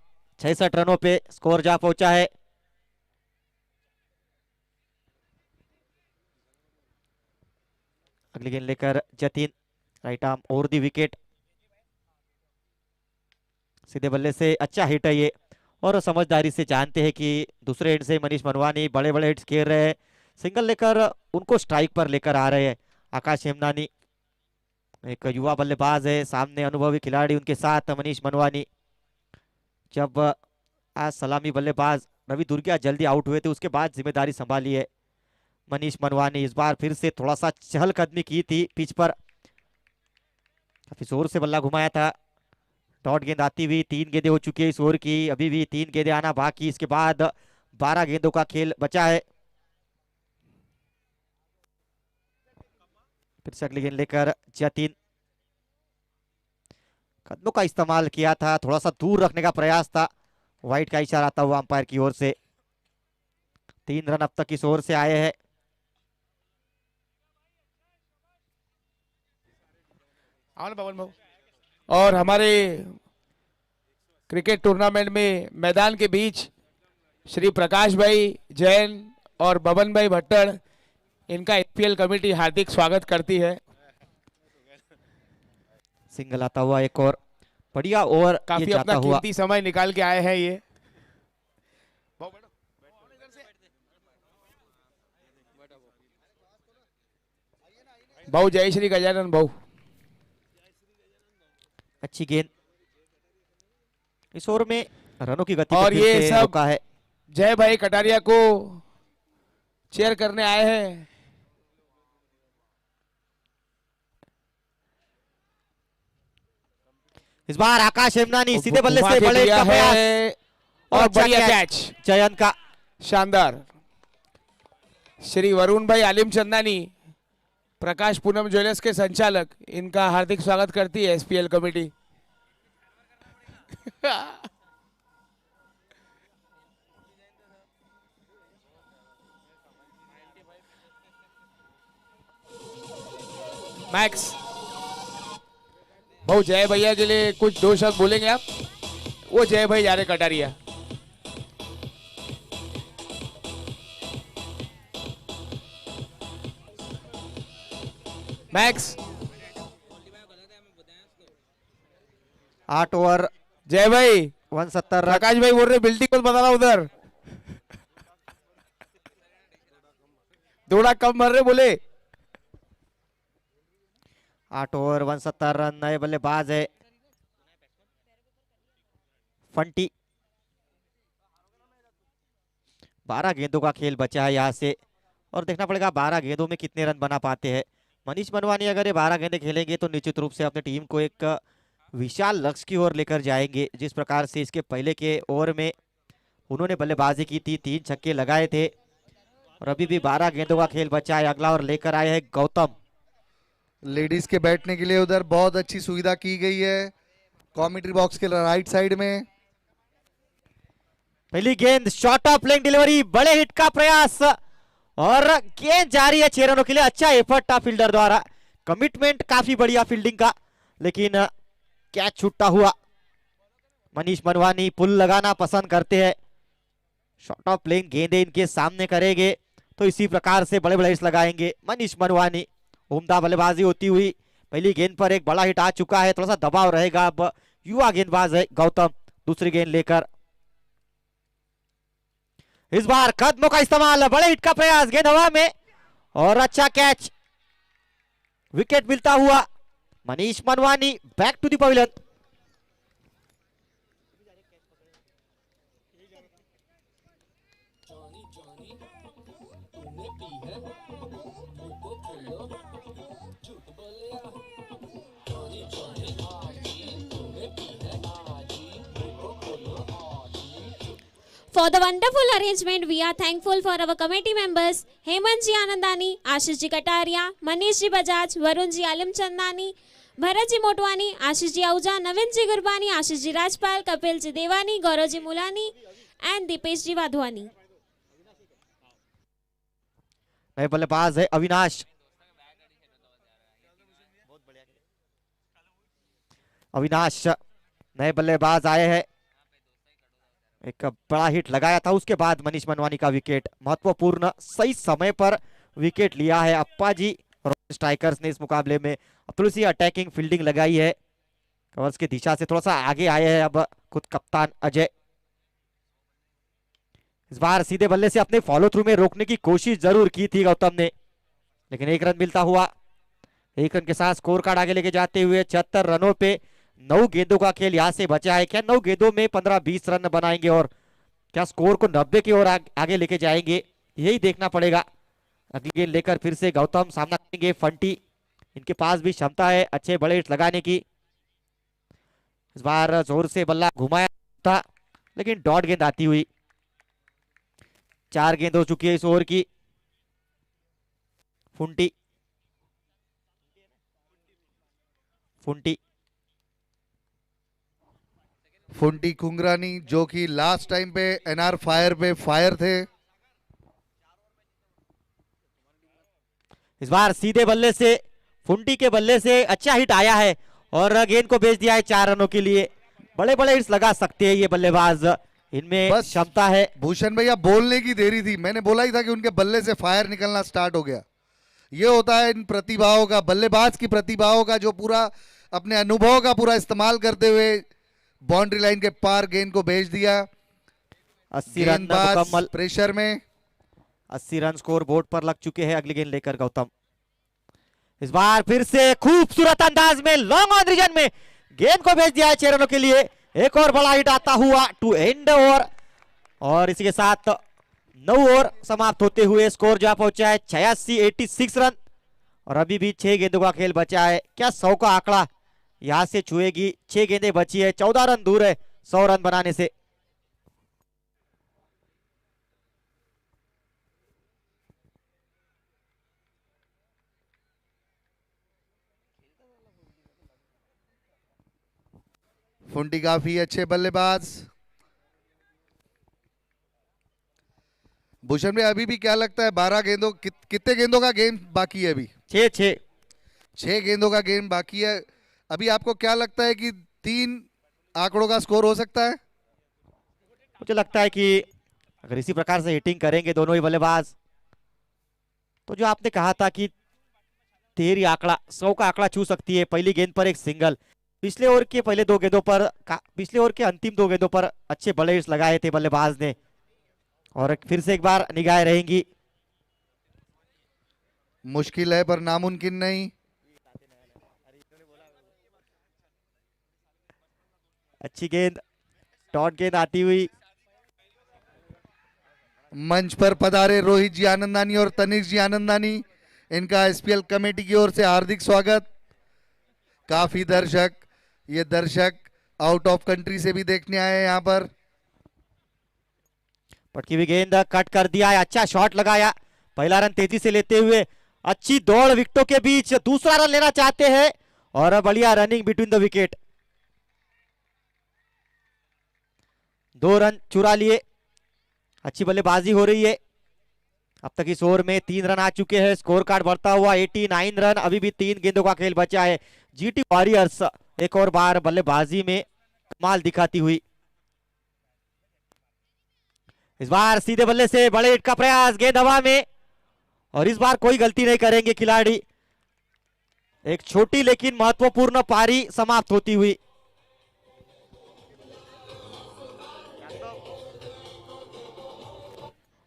66 रनों पे स्कोर जा पहुंचा है। अगली गेंद लेकर Jatin, right arm over the wicket, सीधे बल्ले से अच्छा हिट है ये और समझदारी से जानते हैं कि दूसरे एंड से मनीष मनवानी बड़े बड़े हिट्स खेल रहे हैं। सिंगल लेकर उनको स्ट्राइक पर लेकर आ रहे हैं आकाश हेमनानी, एक युवा बल्लेबाज है, सामने अनुभवी खिलाड़ी उनके साथ मनीष मनवानी। जब आज सलामी बल्लेबाज रवि दुर्गिया जल्दी आउट हुए थे उसके बाद जिम्मेदारी संभाली है मनीष मनवानी। इस बार फिर से थोड़ा सा चहलकदमी की थी पिच पर, काफी जोर से बल्ला घुमाया था। डॉट गेंद आती हुई 3 गेंदें हो चुकी है इस ओवर की, अभी भी 3 गेंदें आना बाकी। इसके बाद 12 गेंदों का खेल बचा है। फिर से अगली गेंद लेकर जतिन, कदमों का इस्तेमाल किया था, थोड़ा सा दूर रखने का प्रयास था, वाइट का इशारा आता हुआ अंपायर की ओर से। 3 रन अब तक इस ओर से आए हैं। और हमारे क्रिकेट टूर्नामेंट में मैदान के बीच श्री प्रकाश भाई जैन और बबन भाई भट्टड़, इनका एपीएल कमेटी हार्दिक स्वागत करती है। सिंगल आता हुआ एक और बढ़िया ओवर काफी अपना कीमती समय निकाल के आए हैं ये। भाऊ जय श्री गजानन भाऊ। अच्छी गेंद, इस ओवर में रनों की गति और ये सब रोका है। जय भाई कटारिया को चेयर करने आए हैं। इस बार आकाश हेमनानी सीधे बल्ले से बड़े का प्रयास और बढ़िया कैच चयन का, शानदार। श्री वरुण भाई आलिम चंदानी, प्रकाश पूनम ज्वेलर्स के संचालक, इनका हार्दिक स्वागत करती है एसपीएल कमेटी। मैक्स भाऊ जय भैया के लिए कुछ 2 शब्द बोलेंगे आप? वो जय भाई जा रहे कटारिया। मैक्स 8 ओवर जय भाई 170 रन। प्रकाश भाई बोल रहे बिल्डिंग को बताना उधर थोड़ा कम भर रहे बोले। 8 ओवर 170 रन। नए बल्लेबाज है फंटी। 12 गेंदों का खेल बचा है यहाँ से और देखना पड़ेगा 12 गेंदों में कितने रन बना पाते हैं मनीष मनवानी। अगर ये 12 गेंदें खेलेंगे तो निश्चित रूप से अपनी टीम को एक विशाल लक्ष्य की ओर लेकर जाएंगे। जिस प्रकार से इसके पहले के ओवर में उन्होंने बल्लेबाजी की थी, 3 छक्के लगाए थे और अभी भी 12 गेंदों का खेल बचा है। अगला ओवर लेकर आए हैं गौतम। लेडीज के बैठने के लिए उधर बहुत अच्छी सुविधा की गई है कमेंट्री बॉक्स के राइट साइड में। पहली गेंद शॉर्ट ऑफ प्लेइंग डिलीवरी, बड़े हिट का प्रयास और गेंद जारी है 6 रनों के लिए। अच्छा एफर्ट था फील्डर द्वारा, कमिटमेंट काफी बढ़िया फील्डिंग का, लेकिन कैच छूटा हुआ। मनीष मनवानी पुल लगाना पसंद करते हैं, शॉर्ट ऑफ प्लेइंग गेंदे इनके सामने करेंगे तो इसी प्रकार से बड़े बड़े हिट्स लगाएंगे मनीष मनवानी। उम्दा बल्लेबाजी होती हुई पहली गेंद पर एक बड़ा हिट आ चुका है, थोड़ा सा दबाव रहेगा। अब युवा गेंदबाज है गौतम दूसरी गेंद लेकर। इस बार कदमों का इस्तेमाल, बड़े हिट का प्रयास, गेंद हवा में और अच्छा कैच, विकेट मिलता हुआ। Manish Manwani back to the pavilion. For the wonderful arrangement, we are thankful for our committee members Hemant ji Anandani, Ashish ji Kataria, Manish ji Bajaj, Varun ji Alim Chandani, Bharat ji Motwani, Ashish ji Ahuja, Navin ji Gurbani, Ashish ji Rajpal, Kapil ji Devani, Gaurav ji Mulani and Dipesh ji Wadhwani. नए बल्लेबाज है अविनाश। अविनाश नए बल्लेबाज आए हैं, एक बड़ा hit लगाया था, उसके बाद मनीष मनवानी का विकेट, महत्वपूर्ण सही समय पर विकेट लिया है अप्पा जी रॉयल स्ट्राइकर्स ने इस मुकाबले में। अब थोड़ी सी अटैकिंग फील्डिंग लगाई है, कवर्स की दिशा से थोड़ा सा आगे आए हैं अब खुद कप्तान अजय। इस बार सीधे बल्ले से अपने फॉलो थ्रू में रोकने की कोशिश जरूर की थी गौतम ने, लेकिन 1 रन मिलता हुआ। 1 रन के साथ स्कोर कार्ड आगे लेके जाते हुए 76 रनों पे 9 गेंदों का खेल यहां से बचा है। क्या 9 गेंदों में 15-20 रन बनाएंगे और क्या स्कोर को 90 की ओर आगे लेके जाएंगे, यही देखना पड़ेगा। अगली गेंद लेकर फिर से गौतम सामना करेंगे फंटी, इनके पास भी क्षमता है अच्छे बड़े हिट लगाने की। इस बार जोर से बल्ला घुमाया था लेकिन डॉट गेंद आती हुई। 4 गेंद हो चुकी है इस ओवर की। फुंटी फुंटी कुंगरानी जो कि लास्ट टाइम पे एनआर फायर पे फायर थे। इस बार सीधे बल्ले से फुंटी के बल्ले से अच्छा हिट आया है और गेंद को भेज दिया है 4 रनों के लिए। बड़े बड़े हिट्स लगा सकते हैं ये बल्लेबाज, इनमें बस क्षमता है। भूषण भैया बोलने की देरी थी, मैंने बोला ही था कि उनके बल्ले से फायर निकलना स्टार्ट हो गया। ये होता है इन प्रतिभाओं का, बल्लेबाज की प्रतिभाओं का, जो पूरा अपने अनुभव का पूरा इस्तेमाल करते हुए बाउंड्री लाइन के पार गेंद को भेज दिया। 80 रन गेंदबाज मुकम्मल, प्रेशर में 80 रन स्कोर बोर्ड पर लग चुके हैं। अगली गेंद लेकर गौतम, इस बार फिर से खूबसूरत अंदाज में लॉन्ग ऑन रीजन में गेंद को भेज दिया है 6 रनों के लिए। एक और बड़ा हिट आता हुआ टू एंड ओवर और इसी के साथ 9 ओवर समाप्त होते हुए स्कोर जो पहुंचा है 86 रन और अभी भी 6 गेंदों का खेल बचा है। क्या 100 का आंकड़ा यहां से छुएगी? 6 गेंदें बची है, 14 रन दूर है 100 रन बनाने से। फुंटी काफी अच्छे बल्लेबाज। भूषण में अभी भी क्या लगता है 12 गेंदों कितने गेंदों का गेम बाकी है? अभी 6 गेंदों का गेम बाकी है। अभी आपको क्या लगता है कि 3 आंकड़ों का स्कोर हो सकता है? मुझे लगता है कि अगर इसी प्रकार से हिटिंग करेंगे दोनों ही बल्लेबाज तो जो आपने कहा था कि 13 आंकड़ा 100 का आंकड़ा छू सकती है। पहली गेंद पर एक सिंगल, पिछले ओवर के पहले 2 गेंदों पर, पिछले ओवर के अंतिम 2 गेंदों पर अच्छे बड़े हिट्स लगाए थे बल्लेबाज ने और फिर से एक बार निगाहें रहेंगी। मुश्किल है पर नामुमकिन नहीं। अच्छी गेंद, डॉट गेंद आती हुई। मंच पर पधारे रोहित जी आनंदानी और तनिष्क जी आनंदानी, इनका एसपीएल कमेटी की ओर से हार्दिक स्वागत। काफी दर्शक, ये दर्शक आउट ऑफ कंट्री से भी देखने आए हैं यहाँ पर। पटकी हुई गेंद कट कर दिया है, अच्छा शॉट लगाया, पहला रन तेजी से लेते हुए। अच्छी दौड़ विकेटों के बीच, दूसरा रन लेना चाहते हैं और बढ़िया running between the wicket. 2 run चुरा लिए, अच्छी बल्लेबाजी हो रही है। अब तक इस ओवर में 3 रन आ चुके हैं, स्कोर कार्ड बढ़ता हुआ 89 रन। अभी भी 3 गेंदों का खेल बचा है। जीटी वॉरियर्स एक और बार बल्लेबाजी में कमाल दिखाती हुई। इस बार सीधे बल्ले से बड़े हिट का प्रयास, गेंद हवा में और इस बार कोई गलती नहीं करेंगे खिलाड़ी। एक छोटी लेकिन महत्वपूर्ण पारी समाप्त होती हुई।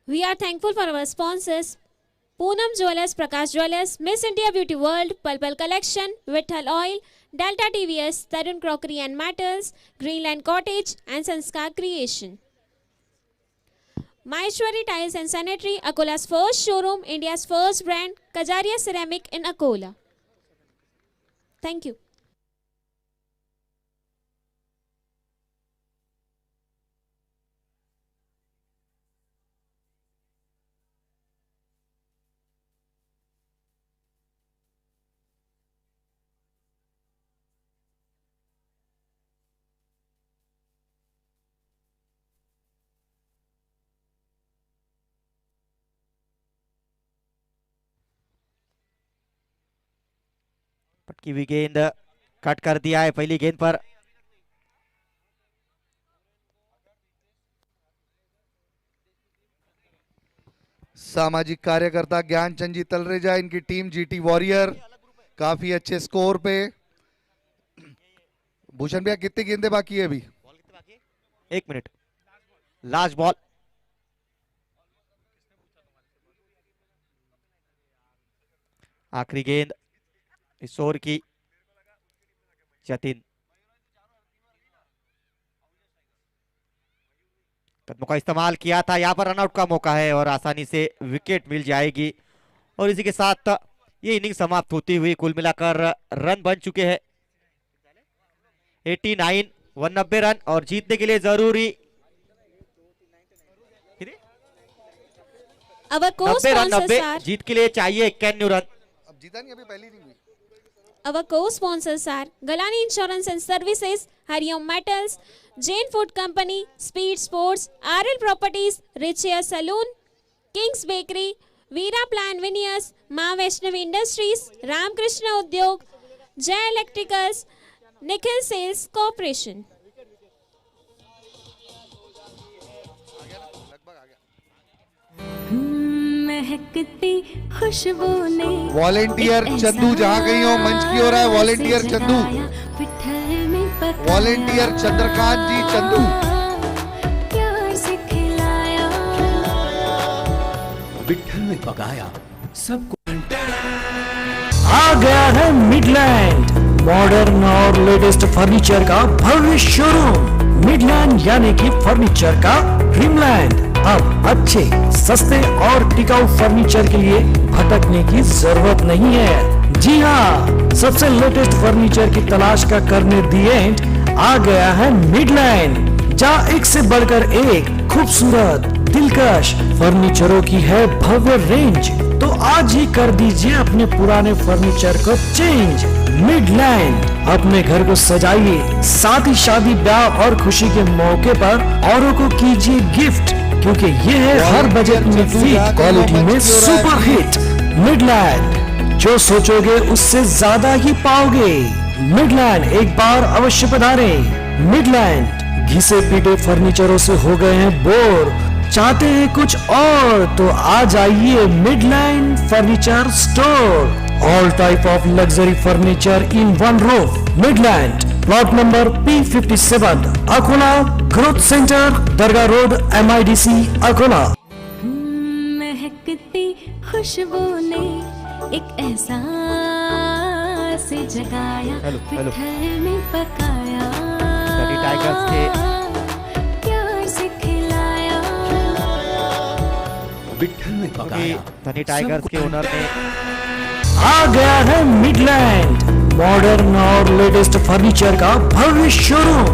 We are thankful for our sponsors, Poonam Jewelers, Prakash Jewelers, Miss India Beauty World, Pulpal Collection, Vitthal Oil, Delta TVS, Tarun Crockery and Metals, Greenland Cottage and Sanskar Creation. Maheshwari Tiles and Sanitary, Akola's first showroom, India's first brand, Kajaria Ceramic in Akola. Thank you. पटकी हुई गेंद cut कर दिया है पहली गेंद पर। सामाजिक कार्यकर्ता ज्ञानचंद जी तलरेजा, इनकी टीम जीटी वॉरियर काफी अच्छे स्कोर पे। भूषण भैया कितनी गेंदें बाकी है अभी? 1 मिनट, लास्ट बॉल। आखिरी गेंद इस ओवर की। जतिन कदमों का इस्तेमाल किया था, यहाँ पर रनआउट का मौका है और आसानी से विकेट मिल जाएगी और इसी के साथ ये इनिंग समाप्त होती हुई। कुल मिलाकर रन बन चुके हैं 89, 190 रन और जीतने के लिए जरूरी Our 90 रन, 90 जीत के लिए चाहिए 91 रन। अब जीता नहीं, अभी पहली नहीं हुई। Our co-sponsors are Galani Insurance and Services, Hariom Metals, Jane Food Company, Speed Sports, RL Properties, Rich Hair Saloon, King's Bakery, Veera Plan Veneers, Ma Vaishnavi Industries, Ramkrishna Udyog, Jay Electricals, Nikhil Sales Corporation. महकती खुशबू ने volunteer Chandu जहां कहीं हो मंच की हो रहा है वॉलेंटियर चंदू पिठल में पकाया वॉलेंटियर चंद्रकांत जी चंदू प्यार से खिलाया विठल में पकाया सबको। आ गया है मिडलैंड मॉडर्न और लेटेस्ट फर्नीचर का भव्य शोरूम। मिडलैंड यानी कि फर्नीचर का ड्रीमलैंड। अब अच्छे सस्ते और टिकाऊ फर्नीचर के लिए भटकने की जरूरत नहीं है। जी हाँ, सबसे लेटेस्ट फर्नीचर की तलाश का करने दी एंड आ गया है मिडलैंड, जहाँ एक से बढ़कर एक खूबसूरत दिलकश फर्नीचरों की है भव्य रेंज। तो आज ही कर दीजिए अपने पुराने फर्नीचर को चेंज। मिडलैंड अपने घर को सजाइए, साथ ही शादी ब्याह और खुशी के मौके पर औरों को कीजिए गिफ्ट, क्योंकि ये है हर बजट में फिट क्वालिटी में सुपर हिट। मिडलैंड, जो सोचोगे उससे ज्यादा ही पाओगे। मिडलैंड एक बार अवश्य पधारें। मिडलैंड घिसे पीटे फर्नीचरों से हो गए हैं बोर, चाहते हैं कुछ और तो आ जाइए Midland furniture store. All type of luxury furniture in one roof. Midland plot number P57, Akola growth centre, Dargah road, MIDC Akola. महकती खुशबू ने एक एहसास जगाया पिठल में पकाया टाइगर्स के प्यार से खिलाया विठल में पकाया। धनी टाइगर्स के ओनर ने आ गया है मिडलैंड मॉडर्न और लेटेस्ट फर्नीचर का भव्य शोरूम।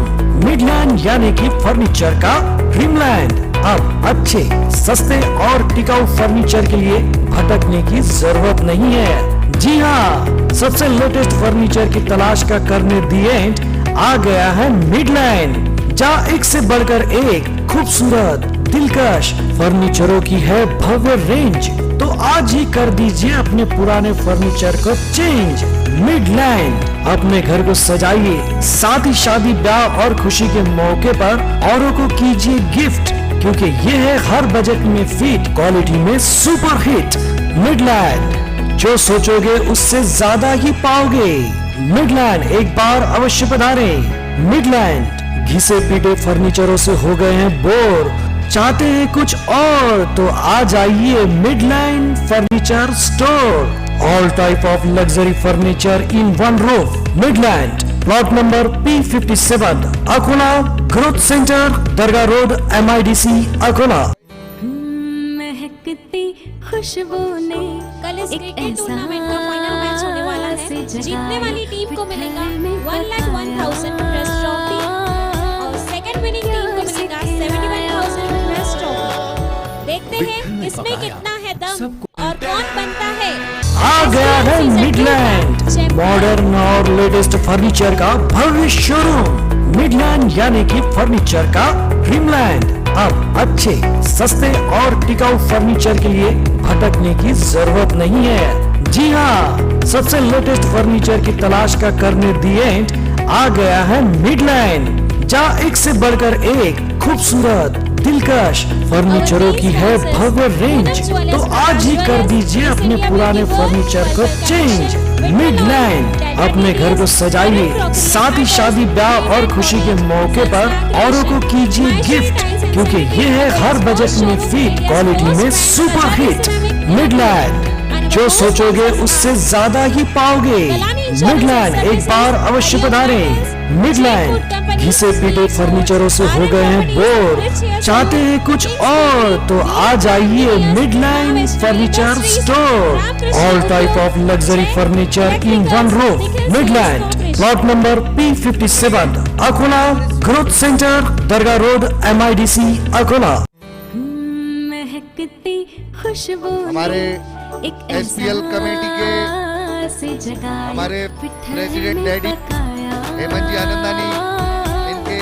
मिडलैंड यानी कि फर्नीचर का ड्रीमलैंड। अब अच्छे सस्ते और टिकाऊ फर्नीचर के लिए भटकने की जरूरत नहीं है। जी हाँ, सबसे लेटेस्ट फर्नीचर की तलाश का करने दी एंड आ गया है मिडलैंड, जहाँ एक से बढ़कर एक खूबसूरत दिलकश फर्नीचरों की है भव्य रेंज। तो आज ही कर दीजिए अपने पुराने फर्नीचर को चेंज। मिडलैंड अपने घर को सजाइए, साथ ही शादी ब्याह और खुशी के मौके पर औरों को कीजिए गिफ्ट, क्योंकि ये है हर बजट में फिट क्वालिटी में सुपर हिट। मिडलैंड, जो सोचोगे उससे ज्यादा ही पाओगे। मिडलैंड एक बार अवश्य पधारें। मिडलैंड घिसे पीटे फर्नीचरों से हो गए हैं बोर, चाहते हैं कुछ और तो आ जाइए Midland furniture store. All type of luxury furniture in one roof. Midland plot number P57, Akola growth centre, Dargah road, MIDC Akola. महकती खुशबू ने कल इस एक क्रिकेट टूर्नामेंट का फाइनल मैच होने वाला है। जीतने वाली टीम को मिलेगा 1,01,000 प्लस ट्रॉफी और सेकंड विनिंग टीम को मिलेगा 71,000 प्लस ट्रॉफी। देखते हैं इसमें कितना है दम और कौन बनता है। आ गया है मिडलैंड मॉडर्न और लेटेस्ट फर्नीचर का भव्य शोरूम। मिडलैंड यानी कि फर्नीचर का ड्रीमलैंड। अब अच्छे सस्ते और टिकाऊ फर्नीचर के लिए भटकने की जरूरत नहीं है। जी हाँ, सबसे लेटेस्ट फर्नीचर की तलाश का करने दी एंड आ गया है मिडलैंड, जहाँ एक से बढ़कर एक खूबसूरत दिलकश फर्नीचरों की है भव्य रेंज। तो आज ही कर दीजिए अपने पुराने फर्नीचर को चेंज। मिडलैंड अपने घर को सजाइए, साथ ही शादी ब्याह और खुशी के मौके पर औरों को कीजिए गिफ्ट, क्योंकि ये है हर बजट में फिट क्वालिटी में सुपर हिट। मिडलैंड, जो सोचोगे उससे ज्यादा ही पाओगे। मिडलैंड एक बार अवश्य पधारें। मिडलैंड घिसे पीटे फर्नीचरों से हो गए हैं बोर, चाहते हैं कुछ और तो आ जाइए Midland furniture store. All type of luxury furniture in one roof. Midland plot number P57, Akola growth centre, Dargah road, MIDC Akola. महकती खुशबू हमारे एक SPL कमेटी के से जगाया, हमारे पिट्ठल प्रेसिडेंट में डैडी पकाया, हेमंत जी आनंदानी, इनके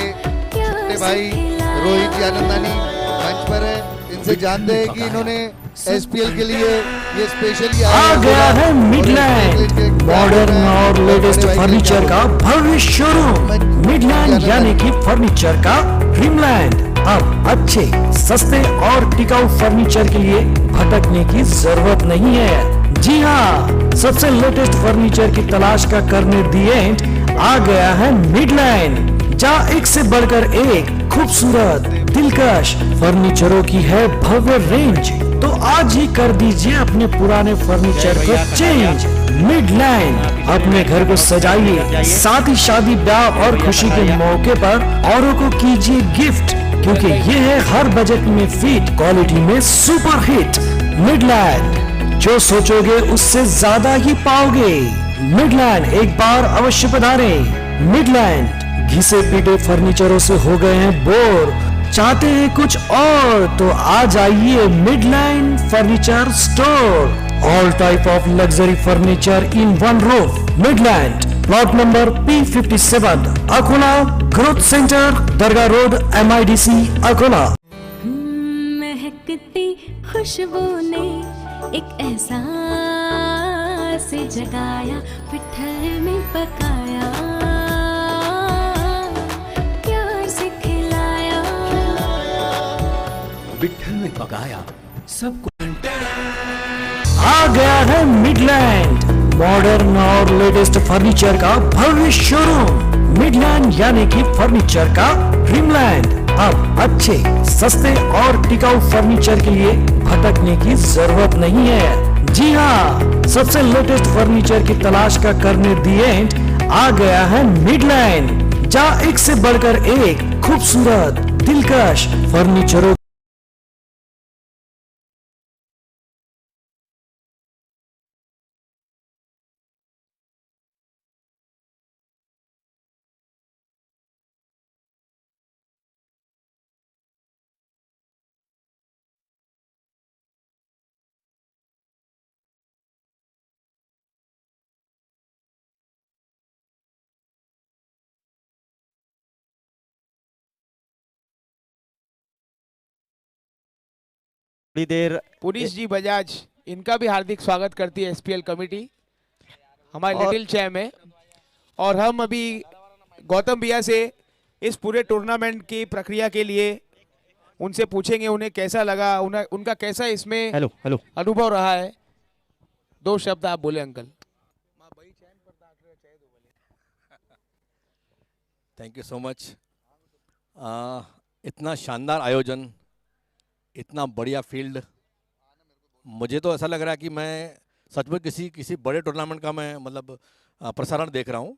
प्यार छोटे से भाई खिलाया। रोहित जी आनंदानी मंच पर है। इनसे जानते हैं कि इन्होंने एसपीएल के लिए ये स्पेशली आ गया है मिडलैंड मॉडर्न और लेटेस्ट फर्नीचर का भव्य शोरूम। मिडलैंड यानी कि फर्नीचर का ड्रीमलैंड। अब अच्छे, सस्ते और टिकाऊ फर्नीचर के लिए भटकने की जरूरत नहीं है। जी हाँ, सबसे लेटेस्ट फर्नीचर की तलाश का करने दी एंड आ गया है मिडलैंड, जहाँ एक से बढ़कर एक खूबसूरत दिलकश फर्नीचरों की है भव्य रेंज। तो आज ही कर दीजिए अपने पुराने फर्नीचर को चेंज। मिडलैंड, अपने घर को सजाइए, साथ ही शादी, ब्याह और खुशी के मौके पर औरों को कीजिए गिफ्ट, क्योंकि ये है हर बजट में फिट, क्वालिटी में सुपर हिट। मिडलैंड, जो सोचोगे उससे ज्यादा ही पाओगे। मिडलैंड, एक बार अवश्य पधारें। मिडलैंड, घिसे पीटे फर्नीचरों से हो गए हैं बोर, चाहते हैं कुछ और, तो आ जाइए Midland furniture store. All type of luxury furniture in one roof. Midland, plot number P57, Akola growth centre, Dargah road, MIDC, Akola. महकती खुशबू ने एक एहसास जगाया, पिट्ठल में पकाया, प्यार से खिलाया, पिट्ठल में पकाया, सबको। आ गया है मिडलैंड मॉडर्न और लेटेस्ट फर्नीचर का भव्य शोरूम। मिडलैंड यानी कि फर्नीचर का ड्रीमलैंड। अब अच्छे, सस्ते और टिकाऊ फर्नीचर के लिए भटकने की जरूरत नहीं है। जी हाँ, सबसे लेटेस्ट फर्नीचर की तलाश का करने दी एंड आ गया है मिडलैंड, जहाँ एक से बढ़कर एक खूबसूरत दिलकश फर्नीचरों थोड़ी देर पुनीश जी बजाज, इनका भी हार्दिक स्वागत करती है एसपीएल कमेटी हमारे लिटिल चैम में। और हम अभी गौतम भैया से इस पूरे टूर्नामेंट की प्रक्रिया के लिए उनसे पूछेंगे उन्हें कैसा लगा, उनका कैसा इसमें हेलो अनुभव रहा है। 2 शब्द आप बोले uncle. Thank you so much. इतना शानदार आयोजन, इतना बढ़िया फील्ड, मुझे तो ऐसा लग रहा है कि मैं सचमुच किसी बड़े टूर्नामेंट का मैं मतलब प्रसारण देख रहा हूँ।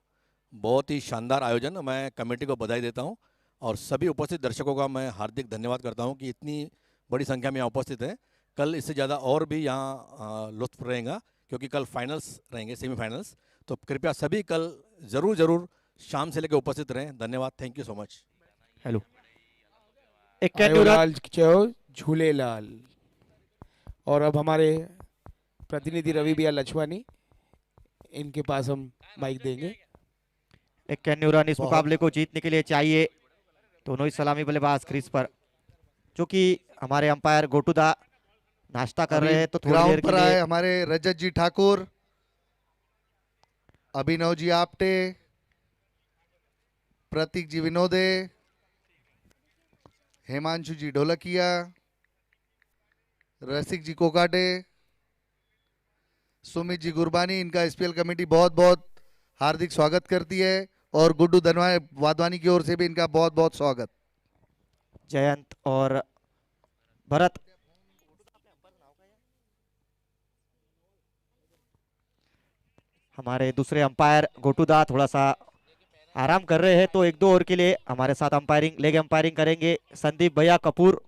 बहुत ही शानदार आयोजन। मैं कमेटी को बधाई देता हूँ और सभी उपस्थित दर्शकों का मैं हार्दिक धन्यवाद करता हूँ कि इतनी बड़ी संख्या में यहाँ उपस्थित हैं। कल इससे ज़्यादा और भी यहाँ लुत्फ रहेगा, क्योंकि कल फाइनल्स रहेंगे, सेमीफाइनल्स। तो कृपया सभी कल ज़रूर शाम से लेकर उपस्थित रहें। धन्यवाद, thank you so much. Hello Jhulelal. और अब हमारे प्रतिनिधि रवि भैया लछवानी, इनके पास हम माइक देंगे। एक कैन्यू रन इस मुकाबले को जीतने के लिए चाहिए। दोनों ही सलामी बल्लेबाज क्रीज पर, चूंकि हमारे अंपायर गोटूदा नाश्ता कर रहे हैं तो थोड़ी देर ग्राउंड के पर लिए आए हमारे रजत जी ठाकुर, अभिनव जी आप्टे, प्रतीक जी विनोदे, हेमांशु जी ढोलकिया, रसिक जी कोकाटे, सुमित जी गुरबानी, इनका एसपीएल कमेटी बहुत बहुत हार्दिक स्वागत करती है। और गुड्डू वाधवानी की ओर से भी इनका बहुत बहुत स्वागत। जयंत और भरत हमारे दूसरे अंपायर गोटूदा थोड़ा सा आराम कर रहे हैं, तो 1-2 ओवर के लिए हमारे साथ अंपायरिंग, लेग अंपायरिंग करेंगे संदीप भैया कपूर।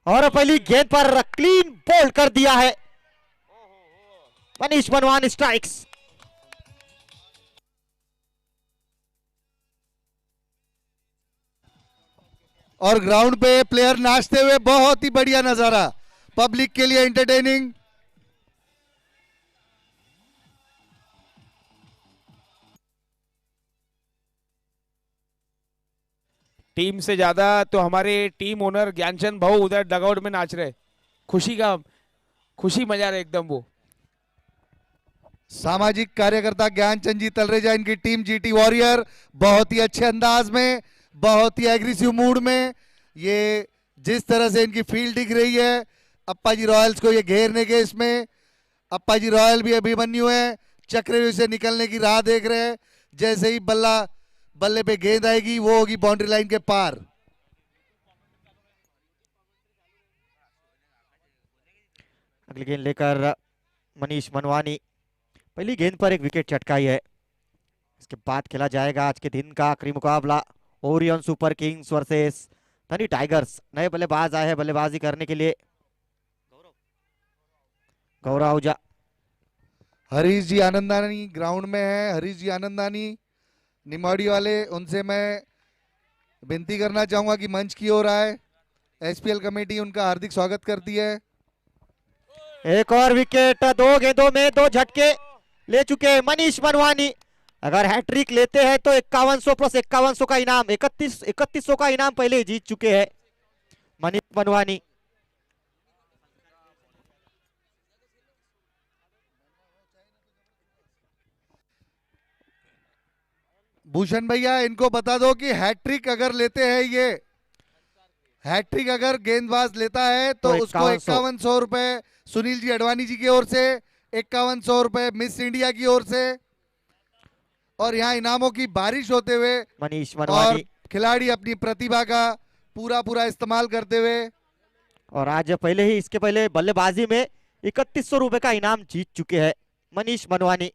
और पहली गेंद पर क्लीन बोल्ड कर दिया है मनीष मनवान, स्ट्राइक्स। और ग्राउंड पे प्लेयर नाचते हुए, बहुत ही बढ़िया नजारा, पब्लिक के लिए एंटरटेनिंग। टीम से ज्यादा तो हमारे टीम ओनर ज्ञानचंद भाऊ उधर डगआउट में नाच रहे, खुशी मजा रहे एकदम वो। सामाजिक कार्यकर्ता ज्ञानचंद जी तलरेजा, इनकी टीम जीटी वॉरियर बहुत ही अच्छे अंदाज में, बहुत ही एग्रेसिव मूड में, ये जिस तरह से इनकी फील्ड दिख रही है अप्पा जी रॉयल्स को ये घेरने के, इसमें अप्पा जी रॉयल भी अभिमन्यु है, चक्रव्यूह से निकलने की राह देख रहे हैं। जैसे ही बल्ले पे गेंद आएगी वो होगी बाउंड्री लाइन के पार। अगली गेंद लेकर मनीष मनवानी, पहली गेंद पर एक विकेट चटकाई है। इसके बाद खेला जाएगा आज के दिन का आखिरी मुकाबला, ओरियन सुपर किंग्स वर्सेस धनी टाइगर्स। नए बल्लेबाज आए हैं बल्लेबाजी करने के लिए, गौरव आहूजा। हरीश जी आनंदानी ग्राउंड में है। हरीश जी आनंदानी निमाड़ी वाले, उनसे मैं विनती करना चाहूंगा कि मंच की ओर आए। एसपीएल कमेटी उनका हार्दिक स्वागत करती है। एक और विकेट, 2 गेंदों में 2 झटके ले चुके हैं मनीष मनवानी। अगर हैट्रिक लेते हैं तो 5100 प्लस 5100 का इनाम, 3100 का इनाम पहले ही जीत चुके हैं मनीष मनवानी। भूषण भैया इनको बता दो कि हैट्रिक अगर लेते हैं, ये हैट्रिक अगर गेंदबाज लेता है तो उसको 5100 रुपए सुनील जी अडवाणी जी की ओर से, 5100 रुपए मिस इंडिया की ओर से, और यहाँ इनामों की बारिश होते हुए मनीष मनवानी, और खिलाड़ी अपनी प्रतिभा का पूरा इस्तेमाल करते हुए। और आज पहले ही इसके पहले बल्लेबाजी में 3100 रुपए का इनाम जीत चुके हैं मनीष मनवानी।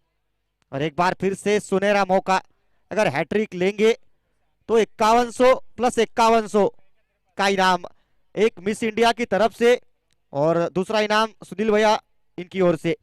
और एक बार फिर से सुनहरा मौका, अगर हैट्रिक लेंगे तो 5100 प्लस 5100 का इनाम, एक मिस इंडिया की तरफ से और दूसरा इनाम सुनील भैया इनकी ओर से।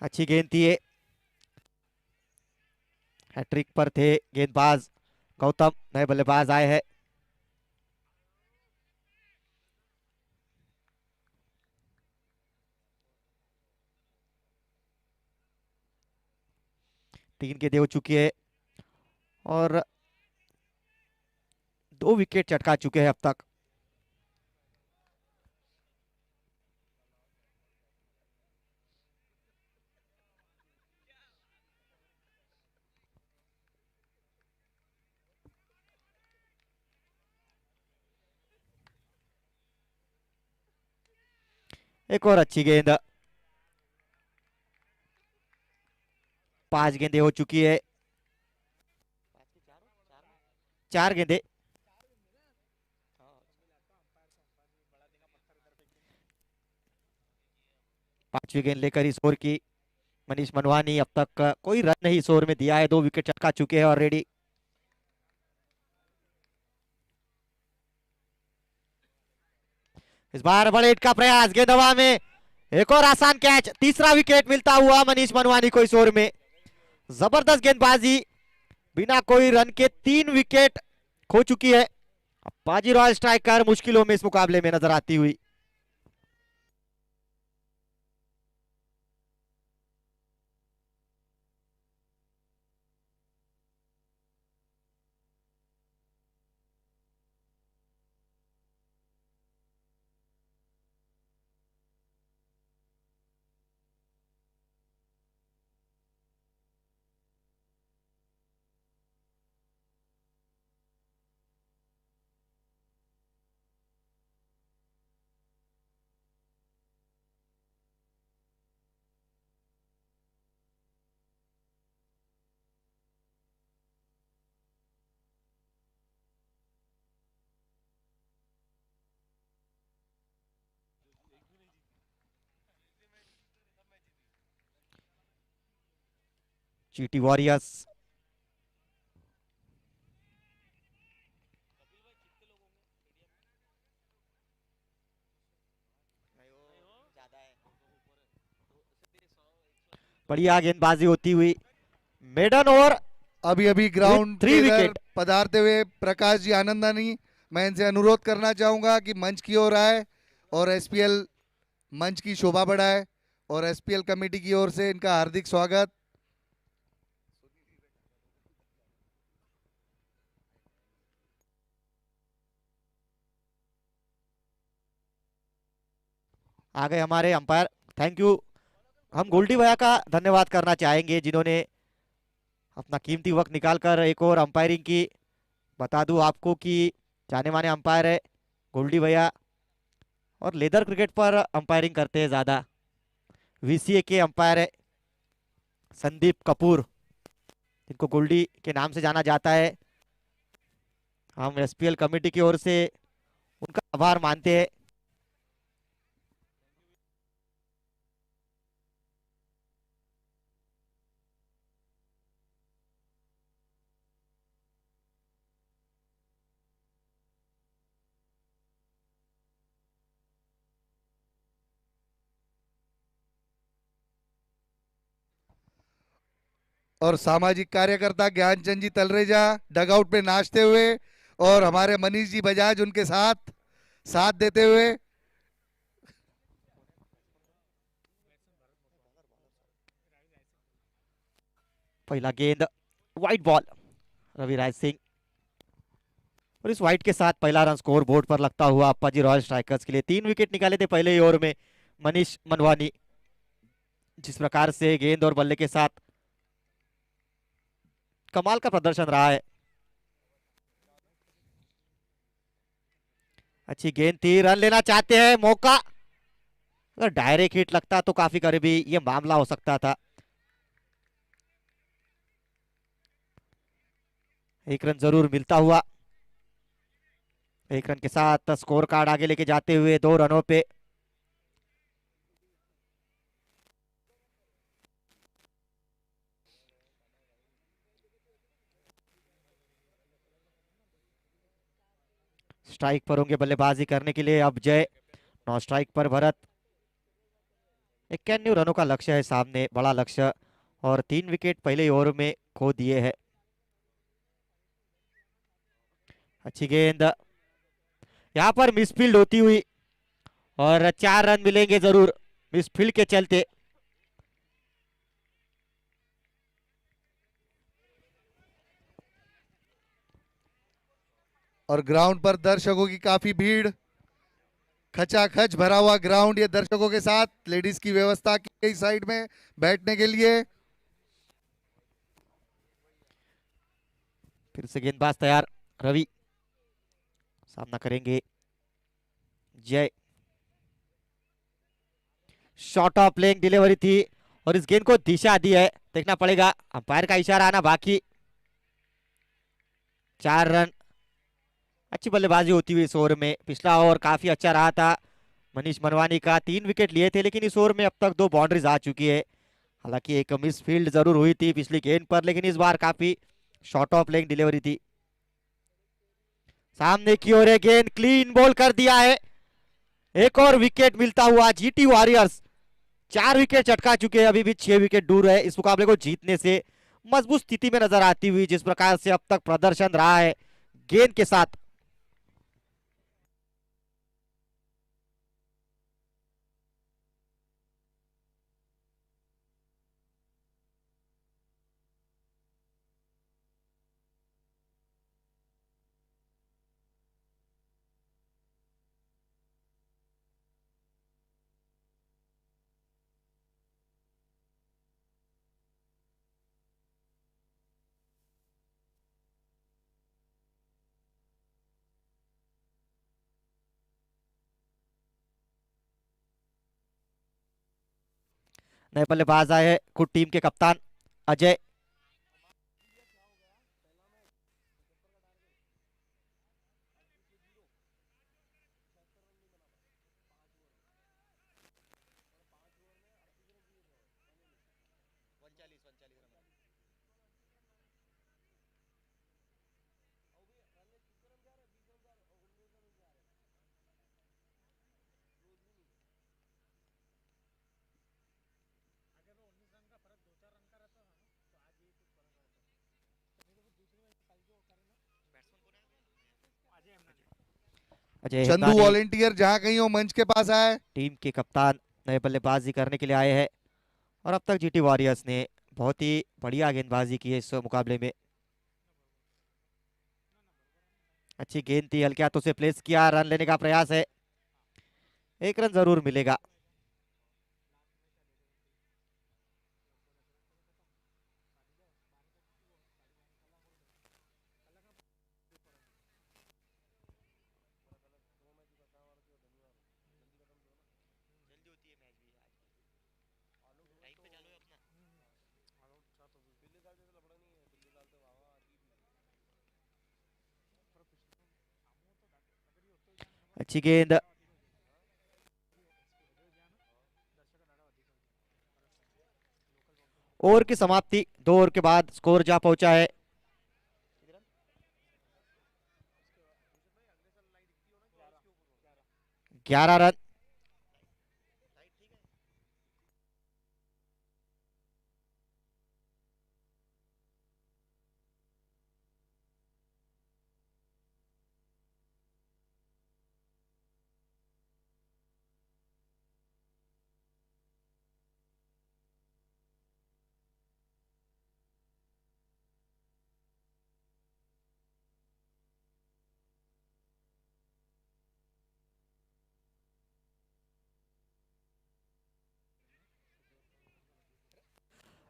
अच्छी गेंद थी ये, हैट्रिक पर थे गेंदबाज गौतम, नए बल्लेबाज आए हैं। तीन गेंदें हो चुकी है और 2 विकेट चटका चुके हैं अब तक। एक और अच्छी गेंद, 5 गेंदें हो चुकी है, 4 गेंदें। पांचवी गेंद लेकर इस ओवर की मनीष मनवानी, अब तक कोई रन नहीं इस ओवर में दिया है, 2 विकेट चटका चुके हैं ऑलरेडी। इस बार बड़े हिट का प्रयास, गेंद हवा में, एक और आसान कैच, तीसरा विकेट मिलता हुआ मनीष मनवानी को इस ओवर में। जबरदस्त गेंदबाजी, बिना कोई रन के 3 विकेट खो चुकी है। बाजी रॉयल स्ट्राइकर मुश्किलों में इस मुकाबले में नजर आती हुई। GT warriors. बढ़िया गेंदबाजी होती हुई, मेडन ओवर। अभी अभी ग्राउंड थ्री के इधर विकेट। पधारते हुए प्रकाश जी आनंदानी, मैं इनसे अनुरोध करना चाहूंगा कि मंच की ओर आए और एसपीएल मंच की शोभा बढ़ाए, और एसपीएल कमेटी की ओर से इनका हार्दिक स्वागत। आ गए हमारे अंपायर, थैंक यू। हम गोल्डी भैया का धन्यवाद करना चाहेंगे जिन्होंने अपना कीमती वक्त निकालकर एक और अंपायरिंग की। बता दूं आपको कि जाने माने अंपायर है गोल्डी भैया, और लेदर क्रिकेट पर अंपायरिंग करते हैं ज़्यादा। वीसीए के अंपायर है संदीप कपूर, जिनको गोल्डी के नाम से जाना जाता है। हम एसपीएल कमेटी की ओर से उनका आभार मानते हैं। और सामाजिक कार्यकर्ता ज्ञानचंद जी तलरेजा डगआउट पे नाचते हुए, और हमारे मनीष जी बजाज उनके साथ साथ देते हुए। पहला गेंद वाइट बॉल, रविराज सिंह, और इस वाइट के साथ पहला रन स्कोर बोर्ड पर लगता हुआ अप्पाजी रॉयल स्ट्राइकर्स के लिए। 3 विकेट निकाले थे पहले ही ओवर में मनीष मनवानी। जिस प्रकार से गेंद और बल्ले के साथ कमाल का प्रदर्शन रहा है। अच्छी गेंद थी, रन लेना चाहते हैं, मौका, अगर डायरेक्ट हिट लगता तो काफी करीबी ये मामला हो सकता था। एक रन जरूर मिलता हुआ। एक रन के साथ स्कोर कार्ड आगे लेके जाते हुए 2 रनों पे। स्ट्राइक पर होंगे बल्लेबाजी करने के लिए अब जय, 9 स्ट्राइक पर भरत। 91 रनों का लक्ष्य है सामने, बड़ा लक्ष्य, और 3 विकेट पहले ओवर में खो दिए हैं। अच्छी गेंद, यहाँ पर मिसफील्ड होती हुई, और 4 रन मिलेंगे जरूर मिसफील्ड के चलते। और ग्राउंड पर दर्शकों की काफी भीड़, खचाखच भरा हुआ ग्राउंड ये दर्शकों के साथ। लेडीज की व्यवस्था की गई साइड में बैठने के लिए। फिर से गेंदबाज तैयार, रवि सामना करेंगे जय। शॉर्ट ऑफ प्लेइंग डिलीवरी थी, और इस गेंद को दिशा दी है, देखना पड़ेगा, अंपायर का इशारा आना बाकी। 4 रन, अच्छी बल्लेबाजी होती हुई इस ओवर में। पिछला ओवर काफी अच्छा रहा था मनीष मनवानी का, 3 विकेट लिए थे, लेकिन इस ओवर में अब तक 2 बाउंड्रीज आ चुकी है। हालांकि एक मिस फील्ड जरूर हुई थी पिछली गेंद पर, लेकिन इस बार काफी शॉर्ट ऑफ प्लेइंग डिलीवरी थी। सामने की ओर है गेंद, क्लीन बॉल कर दिया है। एक और विकेट मिलता हुआ जीटी वॉरियर्स 4 विकेट चटका चुके हैं, अभी भी 6 विकेट दूर है इस मुकाबले को जीतने से। मजबूत स्थिति में नजर आती हुई जिस प्रकार से अब तक प्रदर्शन रहा है गेंद के साथ। नए बल्लेबाज आए हैं, खुद टीम के कप्तान अजय। अजय चंदू हिंदानी वॉलेंटियर जहां कहीं हो मंच के पास आए। टीम के कप्तान नए बल्लेबाजी करने के लिए आए हैं और अब तक जीटी वॉरियर्स ने बहुत ही बढ़िया गेंदबाजी की है इस मुकाबले में। अच्छी गेंद थी, हल्के हाथों से प्लेस किया, रन लेने का प्रयास है, एक रन जरूर मिलेगा। अच्छी गेंद, ओवर की समाप्ति, 2 ओवर के बाद स्कोर जा पहुंचा है 11 रन।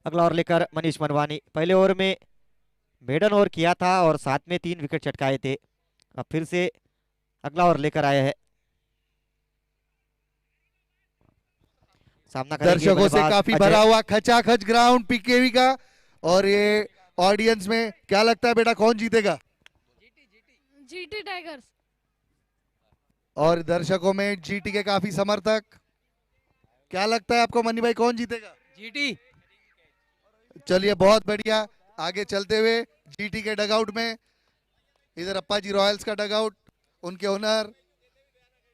अगला ओवर लेकर मनीष मनवानी, पहले ओवर में मेडन ओवर किया था और साथ में 3 विकेट चटकाए थे, अब फिर से अगला ओवर लेकर आए हैं। सामना करेंगे दर्शकों से बल्लेबाज काफी अजय। भरा हुआ खचाखच ग्राउंड पीकेवी का, और ये ऑडियंस में क्या लगता है बेटा कौन जीतेगा? GT tigers. और दर्शकों में जीटी के काफी समर्थक, क्या लगता है आपको मनी भाई कौन जीतेगा? जीटी। चलिए बहुत बढ़िया, आगे चलते हुए जीटी के डगआउट में, इधर अप्पा जी रॉयल्स का डगआउट, उनके ओनर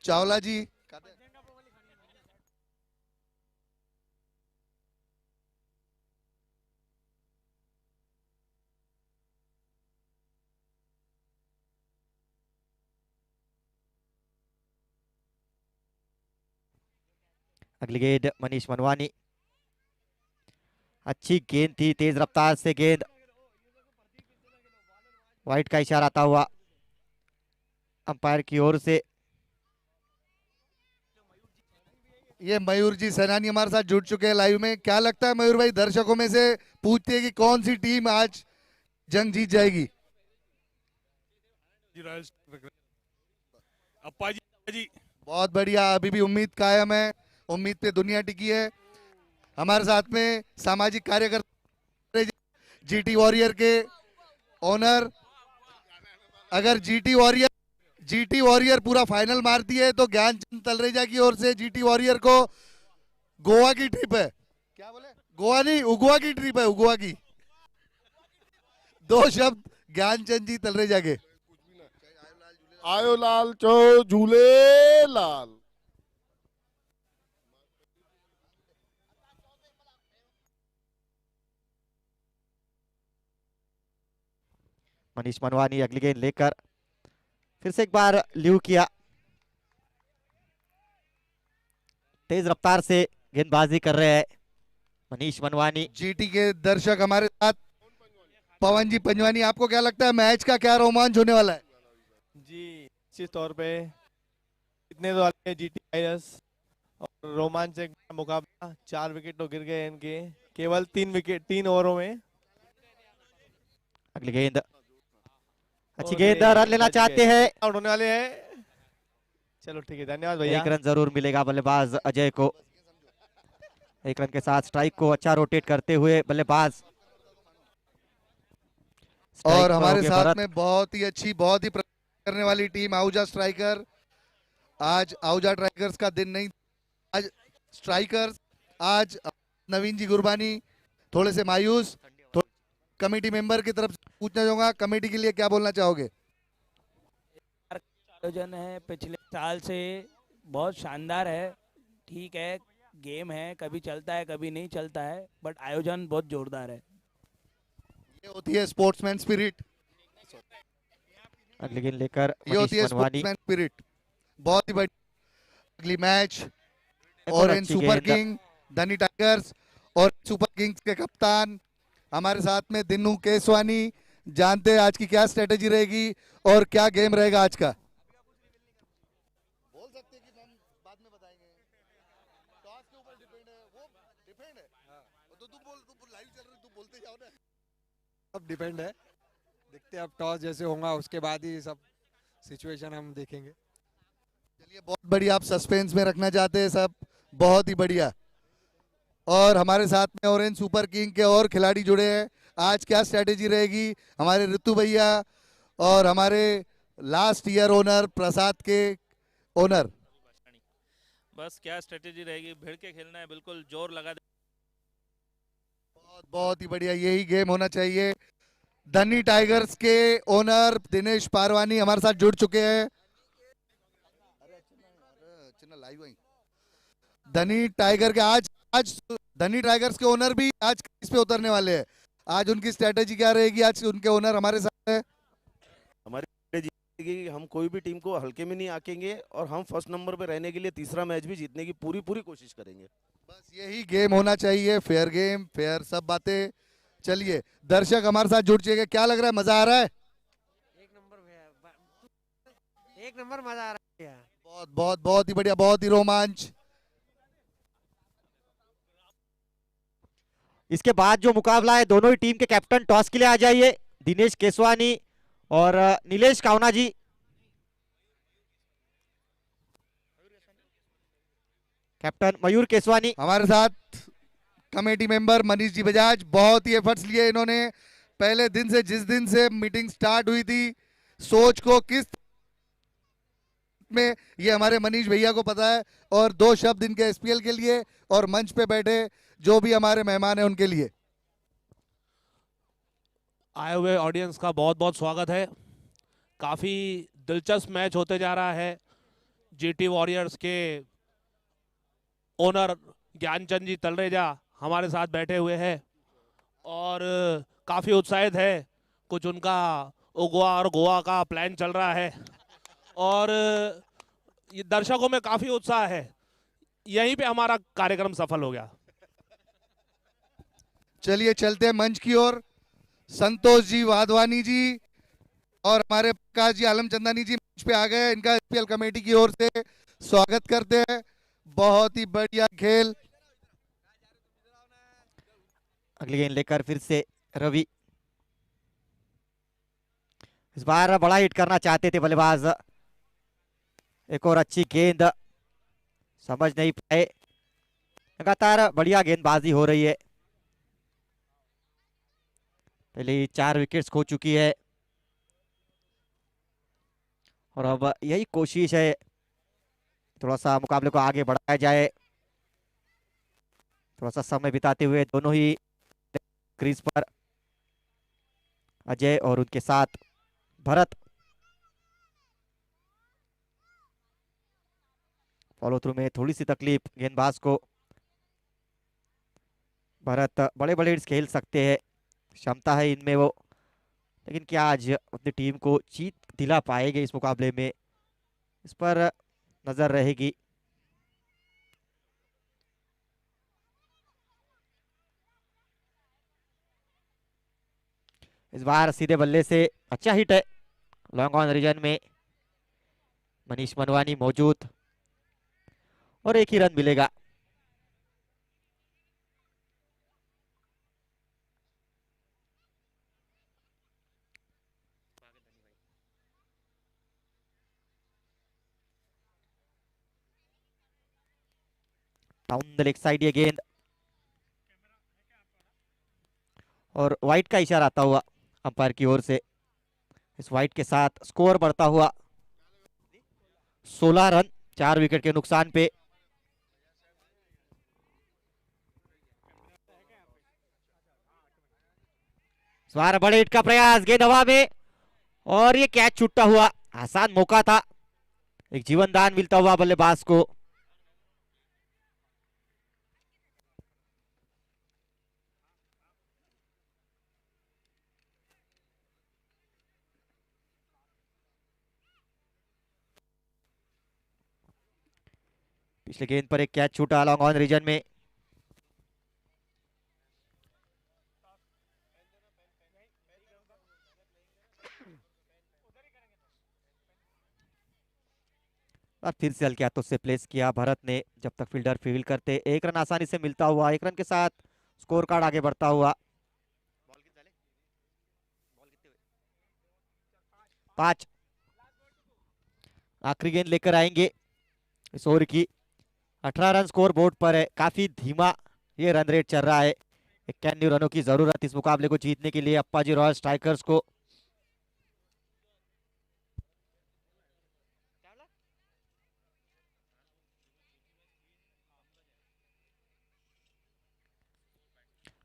चावला जी, अगली गेंद मनीष मनवानी, अच्छी गेंद थी, तेज रफ्तार से गेंद, वाइट का इशारा आता हुआ अंपायर की ओर से। ये मयूर जी सैनानी हमारे साथ जुड़ चुके हैं लाइव में। क्या लगता है मयूर भाई, दर्शकों में से पूछते हैं कि कौन सी टीम आज जंग जीत जाएगी? अप्पा जी। बहुत बढ़िया, अभी भी उम्मीद कायम है, उम्मीद पे दुनिया टिकी है। हमारे साथ में सामाजिक कार्यकर्ता जीटी वॉरियर के ओनर, अगर जीटी वॉरियर पूरा फाइनल मारती है तो ज्ञानचंद तलरेजा की ओर से जीटी वॉरियर को गोवा की ट्रिप है। क्या बोले? गोवा नहीं, उगवा की ट्रिप है, उगवा की। 2 शब्द ज्ञानचंद जी तलरेजा के। आयो लाल चो झूले लाल। मनीष मनवानी अगली गेंद लेकर फिर से एक बार ल्यू किया, तेज रफ्तार से गेंदबाजी कर रहे हैं मनीष मनवानी। जीटी के दर्शक हमारे साथ, पवन जी पंजवानी, आपको क्या लगता है मैच का क्या रोमांच होने वाला है? जी निश्चित तौर पे इतने तो जीटी टाइगर्स और रोमांचक मुकाबला, 4 विकेट तो गिर गए इनके केवल 3 ओवरों में। अगली गेंद अच्छी गेंद, रन लेना चाहते हैं, आउट होने वाले हैं। चलो ठीक है, धन्यवाद भैया। 1 रन जरूर मिलेगा बल्लेबाज अजय को। 1 रन के साथ स्ट्राइक को अच्छा रोटेट करते हुए बल्लेबाज। और हमारे साथ में बहुत ही अच्छी, बहुत ही करने वाली टीम आहूजा स्ट्राइकर। आज आहूजा स्ट्राइकर्स का दिन नहीं, आज स्ट्राइकर्स, आज नवीन जी गुरबानी थोड़े से मायूस। कमेटी मेंबर की तरफ से पूछना चाहूंगा, कमेटी के लिए क्या बोलना चाहोगे? आयोजन है पिछले साल से बहुत शानदार है। ठीक है, गेम है, कभी चलता है कभी नहीं चलता है, बट आयोजन बहुत जोरदार है। ये होती है स्पोर्ट्समैन स्पिरिट। अगली गेंद लेकर ये होती है मनीष मनवानी। Sportsman spirit. बहुत ही बड़ी अगली मैच एक और ऑरेंज अच्छी सुपर गेंद। किंग धनी टाइगर्स और सुपर किंग्स के कप्तान हमारे साथ में दिन्नू केसवानी। जानते हैं आज की क्या स्ट्रेटेजी रहेगी और क्या गेम रहेगा आज का। बोल सकते हैं कि हम बाद में बताएंगे, टॉस के ऊपर डिपेंड है, वो डिपेंड है। तो तू बोल, तू लाइव चल रहा है, तू बोलते जाओ ना। सब डिपेंड है, देखते हैं अब टॉस जैसे होगा उसके बाद ही सब सिचुएशन हम देखेंगे। चलिए, बहुत बढ़िया, आप सस्पेंस में रखना चाहते हैं सब, बहुत ही बढ़िया। और हमारे साथ में ऑरेंज सुपर किंग के और खिलाड़ी जुड़े हैं। आज क्या स्ट्रेटेजी रहेगी हमारे ऋतु भैया और हमारे लास्ट ईयर ओनर प्रसाद के ओनर। बस क्या स्ट्रेटेजी रहेगी, भिड़ के खेलना है, बिल्कुल जोर लगा दे। बहुत ही बढ़िया, यही गेम होना चाहिए। धनी टाइगर्स के ओनर दिनेश पारवानी हमारे साथ जुड़ चुके हैं। धनी टाइगर के आज धनी टाइगर्स के ओनर भी आज क्रीज पे उतरने वाले हैं। आज उनकी स्ट्रेटेजी क्या रहेगी, आज उनके ओनर हमारे साथ है। हमारी स्ट्रेटेजी कि हम कोई भी टीम को हल्के में नहीं आकेंगे और हम फर्स्ट नंबर पे रहने के लिए तीसरा मैच भी जीतने की पूरी कोशिश करेंगे। बस यही गेम होना चाहिए, फेयर गेम, फेयर सब बातें। चलिए, दर्शक हमारे साथ जुड़ चुके, क्या लग रहा है, मजा आ रहा है? एक नंबर मजा आ रहा है। बहुत बहुत बहुत ही बढ़िया, बहुत ही रोमांच। इसके बाद जो मुकाबला है, दोनों ही टीम के कैप्टन टॉस के लिए आ जाइए। दिनेश केसवानी और नीलेश कावना जी। कैप्टन मयूर केसवानी हमारे साथ कमेटी मेंबर मनीष जी बजाज। बहुत ही एफर्ट्स लिए इन्होंने पहले दिन से, जिस दिन से मीटिंग स्टार्ट हुई थी, सोच को किस में, ये हमारे मनीष भैया को पता है। और दो शब्द इनके एसपीएल के लिए और मंच पे बैठे जो भी हमारे मेहमान हैं उनके लिए। आए हुए ऑडियंस का बहुत बहुत स्वागत है। काफ़ी दिलचस्प मैच होते जा रहा है। जीटी वॉरियर्स के ओनर ज्ञानचंद जी तलरेजा हमारे साथ बैठे हुए हैं और काफ़ी उत्साहित है। कुछ उनका उगवा और गोवा का प्लान चल रहा है और ये दर्शकों में काफ़ी उत्साह है। यहीं पे हमारा कार्यक्रम सफल हो गया। चलिए चलते हैं मंच की ओर। संतोष जी वाधवानी जी और हमारे प्रकाश जी आलमचंदानी जी मंच पे आ गए। इनका एसपीएल कमेटी की ओर से स्वागत करते हैं। बहुत ही बढ़िया खेल। अगली गेंद लेकर फिर से रवि। इस बार बड़ा हिट करना चाहते थे बल्लेबाज। एक और अच्छी गेंद, समझ नहीं पाए। लगातार बढ़िया गेंदबाजी हो रही है। पहले 4 विकेट्स खो चुकी है और अब यही कोशिश है, थोड़ा सा मुकाबले को आगे बढ़ाया जाए। थोड़ा सा समय बिताते हुए दोनों ही क्रीज पर अजय और उनके साथ भरत। फॉलो थ्रू में थोड़ी सी तकलीफ गेंदबाज को। भरत बड़े बड़े हिट्स खेल सकते हैं, क्षमता है इनमें वो, लेकिन क्या आज अपनी टीम को जीत दिला पाएंगे इस मुकाबले में, इस पर नजर रहेगी। इस बार सीधे बल्ले से अच्छा हिट है। लॉन्ग ऑन रीजन में मनीष मनवानी मौजूद और एक ही रन मिलेगा। डाउन द लेग साइड ये गेंद और वाइट का इशारा आता हुआ अंपायर की ओर से। इस वाइट के साथ स्कोर बढ़ता हुआ 16 रन 4 विकेट के नुकसान पे। इस बार बड़े हिट का प्रयास, गेंद हवा में और ये कैच छूटता हुआ। आसान मौका था, एक जीवन दान मिलता हुआ बल्लेबाज को। पिछले गेंद पर एक कैच छूटा लॉन्ग ऑन रीजन में। और फिर से हल्के हाथों से प्लेस किया भरत ने, जब तक फील्डर फील्ड करते। एक रन आसानी से मिलता हुआ, एक रन के साथ स्कोर कार्ड आगे बढ़ता हुआ। 5 आखिरी गेंद लेकर आएंगे इस ओवर की। 18 रन स्कोर बोर्ड पर है, काफी धीमा ये रन रेट चल रहा है। 91 रनों की जरूरत इस मुकाबले को जीतने के लिए अप्पाजी रॉयल स्ट्राइकर्स को।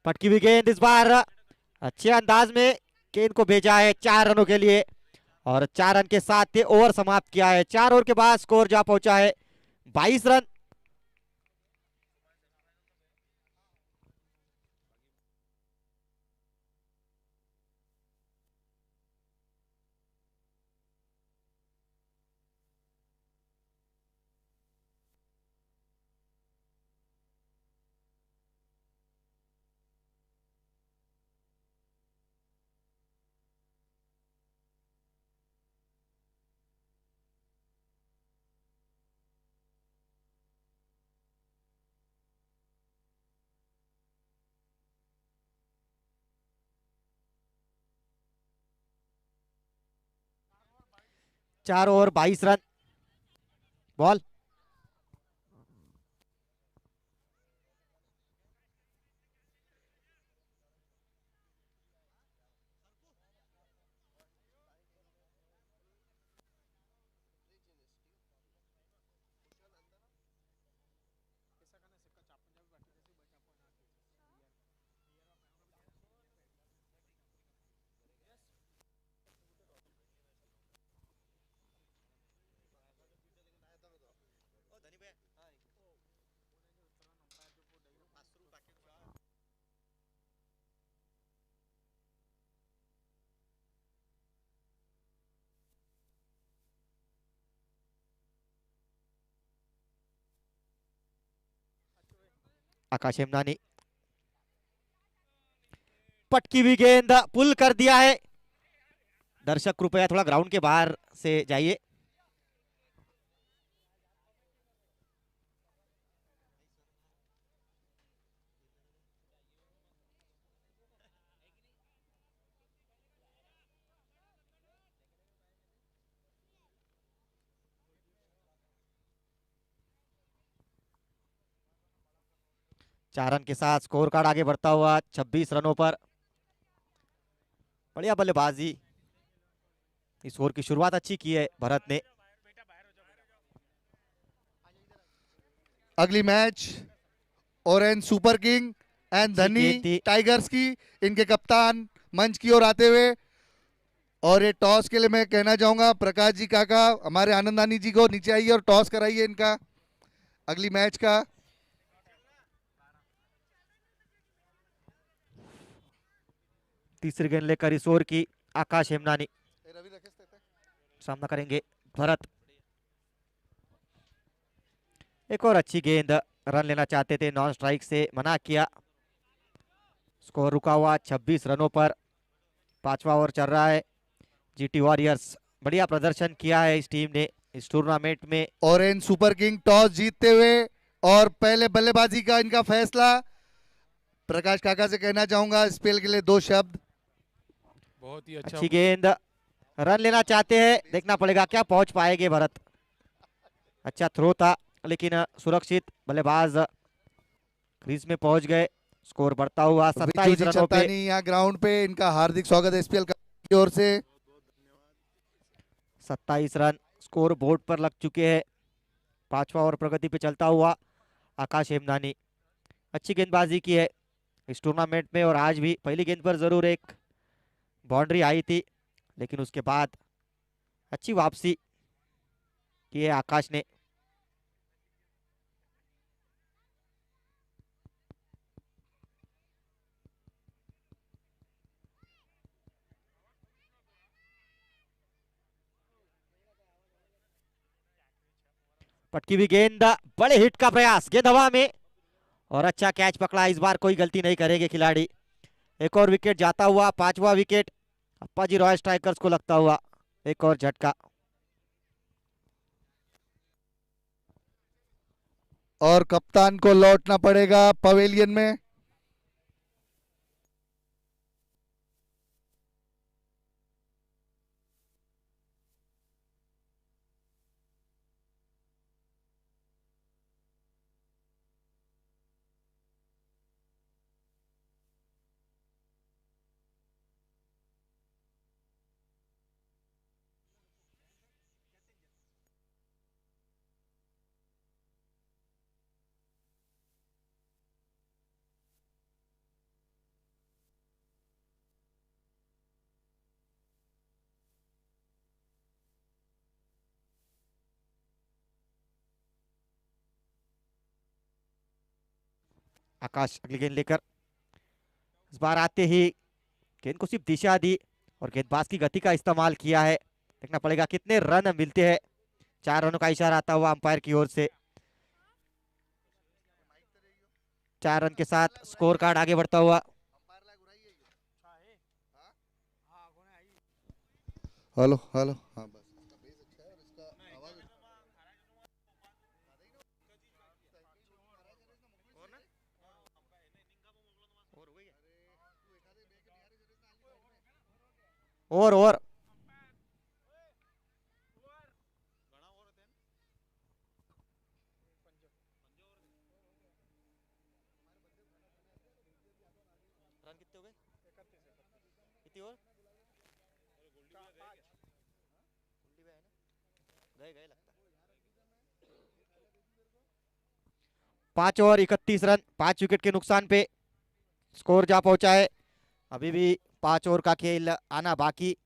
पटकी हुई गेंद इस बार अच्छे अंदाज में गेंद को भेजा है 4 रनों के लिए, और 4 रन के साथ ये ओवर समाप्त किया है। 4 ओवर के बाद स्कोर जा पहुंचा है 22 रन। चार ओवर 22 रन। बॉल आकाश हेमनानी, पटकी हुई गेंद पुल कर दिया है। दर्शक कृपया थोड़ा ग्राउंड के बाहर से जाइए। चार रन के साथ स्कोर कार्ड आगे बढ़ता हुआ 26 रनों पर। बढ़िया बल्लेबाजी, इस ओवर की शुरुआत अच्छी की है भरत ने। अगली match orange super king and धनी टाइगर्स की, इनके कप्तान मंच की ओर आते हुए। और ये टॉस के लिए मैं कहना चाहूंगा प्रकाश जी काका हमारे आनंदानी जी को नीचे आइए और टॉस कराइए इनका अगली मैच का। तीसरी गेंद लेकर इस ओवर की आकाश हेमनानी सामना करेंगे भरत। एक और अच्छी गेंद, रन लेना चाहते थे, नॉन स्ट्राइक से मना किया। स्कोर रुका हुआ 26 रनों पर। 5वां ओवर चल रहा है। जीटी वॉरियर्स, बढ़िया प्रदर्शन किया है इस टीम ने इस टूर्नामेंट में। ऑरेंज सुपर किंग टॉस जीतते हुए, और पहले बल्लेबाजी का इनका फैसला। प्रकाश काका से कहना चाहूंगा इस स्पेल के लिए 2 शब्द। बहुत ही अच्छा अच्छी गेंद, रन लेना चाहते हैं, देखना पड़ेगा क्या पहुंच पाएंगे भरत। अच्छा थ्रो था लेकिन सुरक्षित बल्लेबाज क्रीज में पहुंच गए। स्कोर बढ़ता हुआ 27 रनों पे। यहाँ ग्राउंड पे इनका हार्दिक स्वागत है एसपीएल की ओर से। 27 रन स्कोर बोर्ड पर लग चुके हैं। 5वां ओवर प्रगति पे चलता हुआ आकाश हेमनानी, अच्छी गेंदबाजी की है इस टूर्नामेंट में, और आज भी पहली गेंद पर जरूर एक बाउंड्री आई थी, लेकिन उसके बाद अच्छी वापसी की है आकाश ने। पटकी हुई गेंद, बड़े हिट का प्रयास, गेंद हवा में और अच्छा कैच पकड़ा। इस बार कोई गलती नहीं करेंगे खिलाड़ी। एक और विकेट जाता हुआ, 5वां विकेट अप्पाजी रॉयल स्ट्राइकर्स को लगता हुआ। एक और झटका और कप्तान को लौटना पड़ेगा पवेलियन में। आकाश अगली गेंद लेकर, इस बार आते ही गेंद को सिर्फ दिशा दी और गेंदबाज की गति का इस्तेमाल किया है। देखना पड़ेगा कितने रन मिलते हैं। 4 रनों का इशारा आता हुआ अंपायर की ओर से। 4 रन के साथ स्कोर कार्ड आगे बढ़ता हुआ। हेलो हेलो, हाँ बस और पांच ओवर 31 रन, 5 विकेट के नुकसान पे स्कोर जा पहुंचा है। अभी भी 5 ओवर का खेल आना बाकी।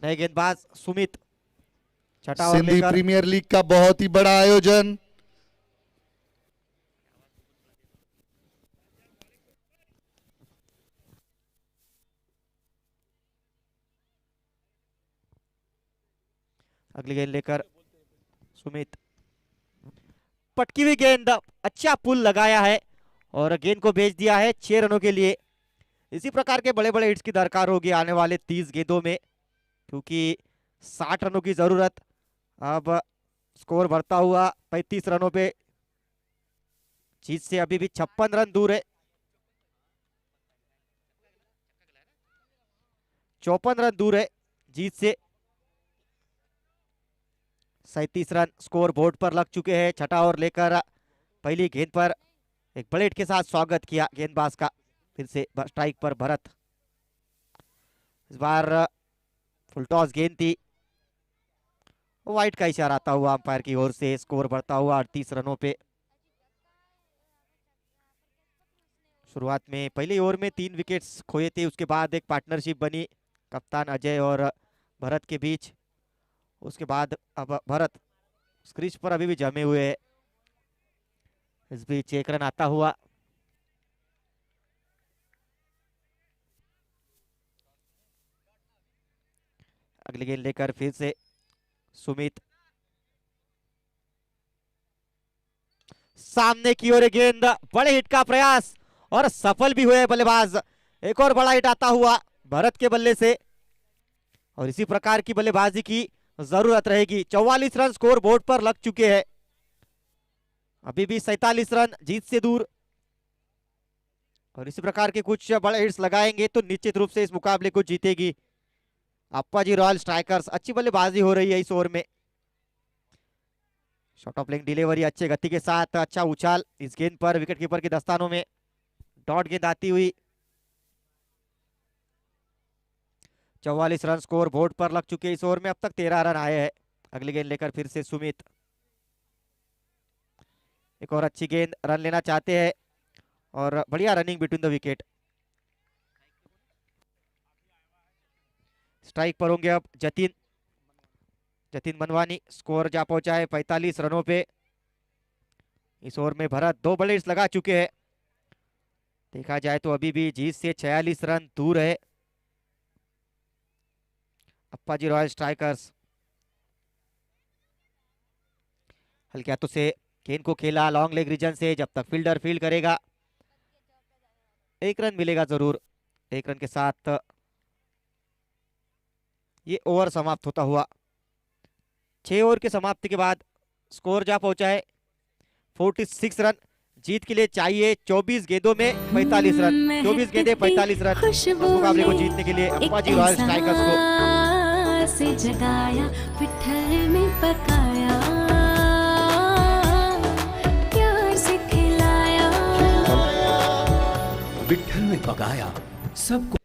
नए गेंदबाज सुमित, छठा ओवर सिंधी लेकर प्रीमियर लीग का बहुत ही बड़ा आयोजन। अगली गेंद लेकर सुमित, पटकी हुई गेंद, अच्छा पुल लगाया है और गेंद को भेज दिया है 6 रनों के लिए। इसी प्रकार के बड़े बड़े हिट्स की दरकार होगी आने वाले 30 गेंदों में, क्योंकि 60 रनों की जरूरत। अब स्कोर बढ़ता हुआ 35 रनों पे, जीत से अभी भी 56 रन दूर है। 54 रन दूर है जीत से। 37 रन स्कोर बोर्ड पर लग चुके हैं। छठा ओवर लेकर पहली गेंद पर एक बड़े हिट के साथ स्वागत किया गेंदबाज का। फिर से स्ट्राइक पर भरत, इस बार फुल टॉस गेंद थी, वाइड का इशारा आता हुआ अंपायर की ओर से। स्कोर बढ़ता हुआ 38 रनों पे। शुरुआत में पहले ओवर में 3 विकेट्स खोए थे, उसके बाद एक पार्टनरशिप बनी कप्तान अजय और भरत के बीच। उसके बाद अब भरत क्रीज पर अभी भी जमे हुए हैं। इस बीच 1 रन आता हुआ। अगली गेंद लेकर फिर से सुमित, सामने की ओर गेंद, बड़े हिट का प्रयास और सफल भी हुए बल्लेबाज। एक और बड़ा हिट आता हुआ भरत के बल्ले से और इसी प्रकार की बल्लेबाजी की जरूरत रहेगी। 44 रन स्कोर बोर्ड पर लग चुके हैं। अभी भी 47 रन जीत से दूर और इसी प्रकार के कुछ बड़े हिट्स लगाएंगे तो निश्चित रूप से इस मुकाबले को जीतेगी अप्पाजी रॉयल स्ट्राइकर्स। अच्छी बल्लेबाजी हो रही है इस ओवर में। शॉर्ट ऑफ लेग डिलीवरी अच्छे गति के साथ, अच्छा उछाल इस गेंद पर विकेट कीपर के दस्तानों में। डॉट गेंद आती हुई। 44 रन स्कोर बोर्ड पर लग चुके इस ओवर में। अब तक 13 रन आए हैं। अगली गेंद लेकर फिर से सुमित, एक और अच्छी गेंद, रन लेना चाहते हैं और बढ़िया running between the wicket. Strike पर होंगे अब जतिन मनवानी। स्कोर जा पहुंचा है 45 रनों पे। इस ओवर में भरत 2 बड़े हिट्स लगा चुके हैं। देखा जाए तो अभी भी जीत से 46 रन दूर है अप्पाजी रॉयल स्ट्राइकर्स। हल्के हाथों से गेंद को खेला लॉन्ग लेग रीजन से, जब तक फील्डर फील्ड करेगा 1 रन मिलेगा जरूर। 1 रन के साथ ये ओवर समाप्त होता हुआ। 6 ओवर की समाप्ति के बाद स्कोर जा पहुंचा है 46 रन। जीत के लिए चाहिए 24 गेंदों में 45 रन। 24 गेंदें 45 रन। इस मुकाबले को जीतने के लिए अप्पाजी रॉयल स्ट्राइकर्स को से जगाया पिठर में पकाया प्यार से खिलाया विट्ठल में पकाया सबको।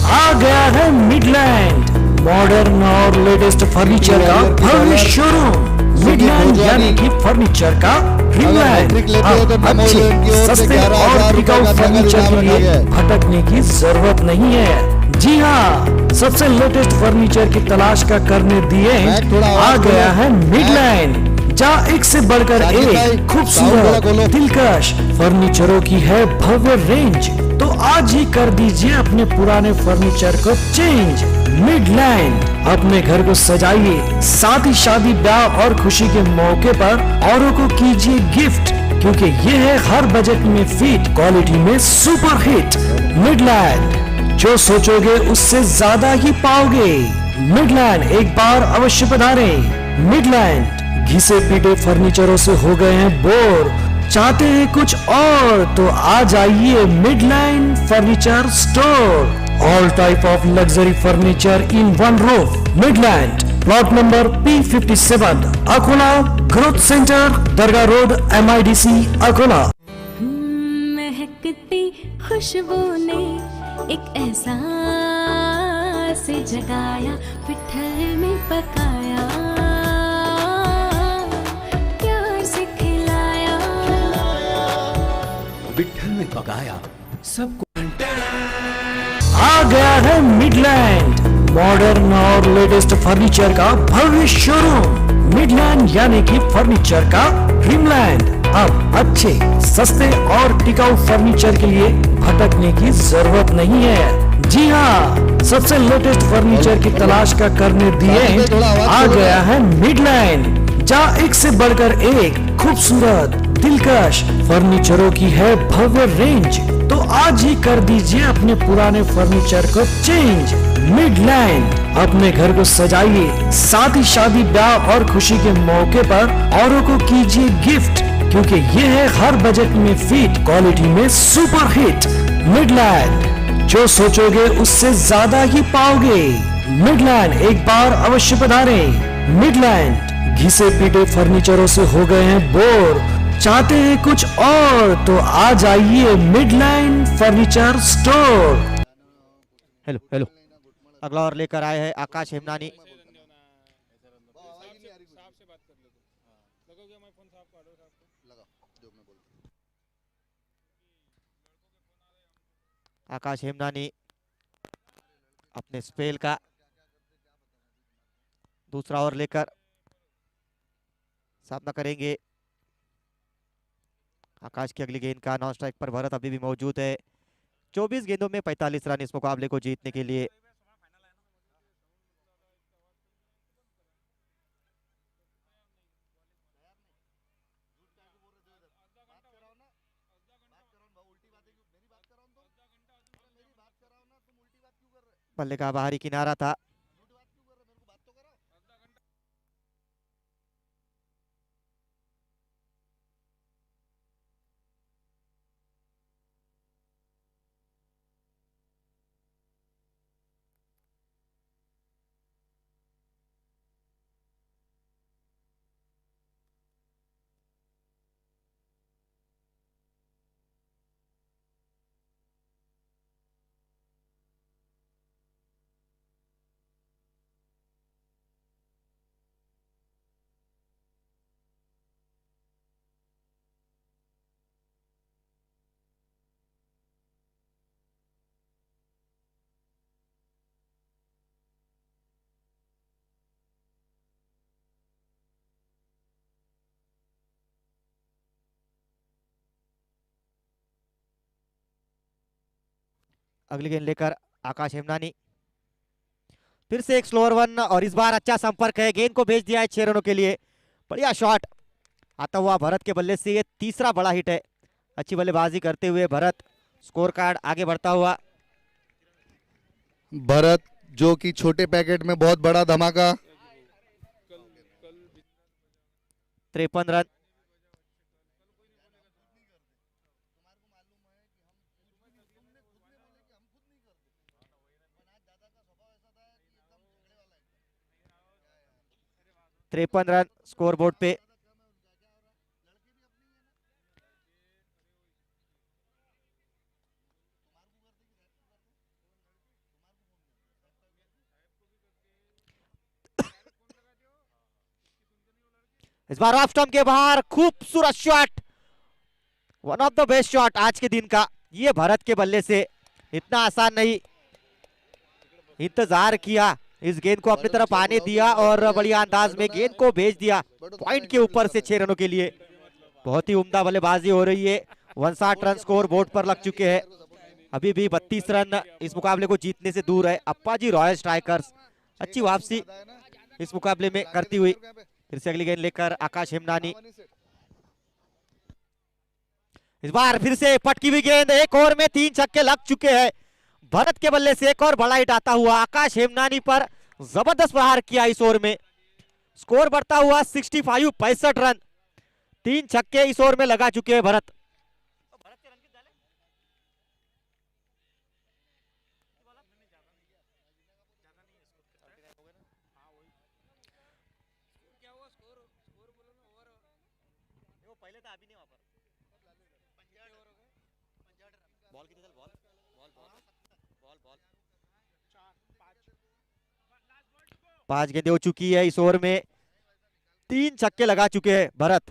आ गया है मिडलैंड मॉडर्न और लेटेस्ट फर्नीचर का भव्य शोरूम। मिडलैंड यानी कि फर्नीचर का ड्रीमलैंड। अब अच्छे सस्ते और टिकाऊ फर्नीचर के लिए भटकने की जरूरत नहीं है। जी हाँ, सबसे लेटेस्ट फर्नीचर की तलाश का करने दिए आ गया है मिडलैंड, जहाँ एक से बढ़कर एक खूबसूरत दिलकश फर्नीचरों की है भव्य रेंज। तो आज ही कर दीजिए अपने पुराने फर्नीचर को चेंज। मिडलैंड अपने घर को सजाइए, साथ ही शादी ब्याह और खुशी के मौके पर औरों को कीजिए गिफ्ट, क्योंकि ये है हर बजट में फिट, क्वालिटी में सुपर हिट। मिडलैंड, जो सोचोगे उससे ज्यादा ही पाओगे। मिडलैंड एक बार अवश्य पधारें। मिडलैंड घिसे पीटे फर्नीचरों से हो गए हैं बोर, चाहते हैं कुछ और तो आ जाइए Midland furniture store. All type of luxury furniture in one roof. Midland, plot number P57, Akola growth centre, Dargah road, MIDC, Akola. महकती खुशबू ने एक एहसास से जगाया पिठर में पकाया प्यार से खिलाया विट्ठल में पकाया सबको। आ गया है मिडलैंड मॉडर्न और लेटेस्ट फर्नीचर का भव्य शोरूम। मिडलैंड यानी कि फर्नीचर का ड्रीमलैंड। अब अच्छे सस्ते और टिकाऊ फर्नीचर के लिए भटकने की जरूरत नहीं है। जी हाँ, सबसे लेटेस्ट फर्नीचर की तलाश का करने दिए आ गया है मिडलैंड, जहाँ एक से बढ़कर एक खूबसूरत दिलकश फर्नीचरों की है भव्य रेंज। तो आज ही कर दीजिए अपने पुराने फर्नीचर को चेंज। मिडलैंड अपने घर को सजाइए, साथ ही शादी ब्याह और खुशी के मौके पर औरों को कीजिए गिफ्ट, क्योंकि ये है हर बजट में फिट, क्वालिटी में सुपर हिट। मिडलैंड, जो सोचोगे उससे ज्यादा ही पाओगे। मिडलैंड एक बार अवश्य पधारें। मिडलैंड घिसे पीटे फर्नीचरों से हो गए हैं बोर, चाहते हैं कुछ और तो आ जाइए Midland furniture store. Hello hello, अगला और लेकर आए हैं आकाश हेमनानी। आकाश हेमनानी अपने स्पेल का दूसरा ओवर लेकर सामना करेंगे। आकाश की अगली गेंद का नॉन स्ट्राइक पर भरत अभी भी मौजूद है। 24 गेंदों में 45 रन इस मुकाबले को जीतने के लिए। बल्ले का बाहरी किनारा था। अगली गेंद लेकर आकाश हेमनानी, फिर से एक स्लोअर वन और इस बार अच्छा संपर्क है, गेंद को भेज दिया है 6 रनों के लिए। बढ़िया शॉट आता हुआ भरत के बल्ले से, ये तीसरा बड़ा हिट है। अच्छी बल्लेबाजी करते हुए भरत, स्कोर कार्ड आगे बढ़ता हुआ। भरत जो कि छोटे पैकेट में बहुत बड़ा धमाका। 53 रन। रन स्कोर बोर्ड पे। इस बार ऑफ स्टंप के बाहर खूबसूरत shot, one of the best shot आज के दिन का। ये भरत के बल्ले से इतना आसान नहीं, इंतजार किया, इस गेंद को अपनी तरफ आने दिया और बढ़िया अंदाज में गेंद को भेज दिया पॉइंट के ऊपर से 6 रनों के लिए। बहुत ही उम्दा बल्लेबाजी हो रही है। 59 रन स्कोर बोर्ड पर लग चुके हैं। अभी भी 32 रन इस मुकाबले को जीतने से दूर है अप्पाजी रॉयल स्ट्राइकर्स। अच्छी वापसी इस मुकाबले में करती हुई। फिर से अगली गेंद लेकर आकाश हेमनानी, इस बार फिर से पटकी हुई गेंद, एक ओवर में 3 छक्के लग चुके हैं। भरत के बल्ले से एक और बड़ा हिट आता हुआ, आकाश हेमनानी पर जबरदस्त प्रहार किया इस ओवर में। स्कोर बढ़ता हुआ 65 रन, 3 छक्के इस ओवर में लगा चुके हैं भरत। पांच गेंदें हो चुकी है इस ओवर में, 3 छक्के लगा चुके हैं भरत।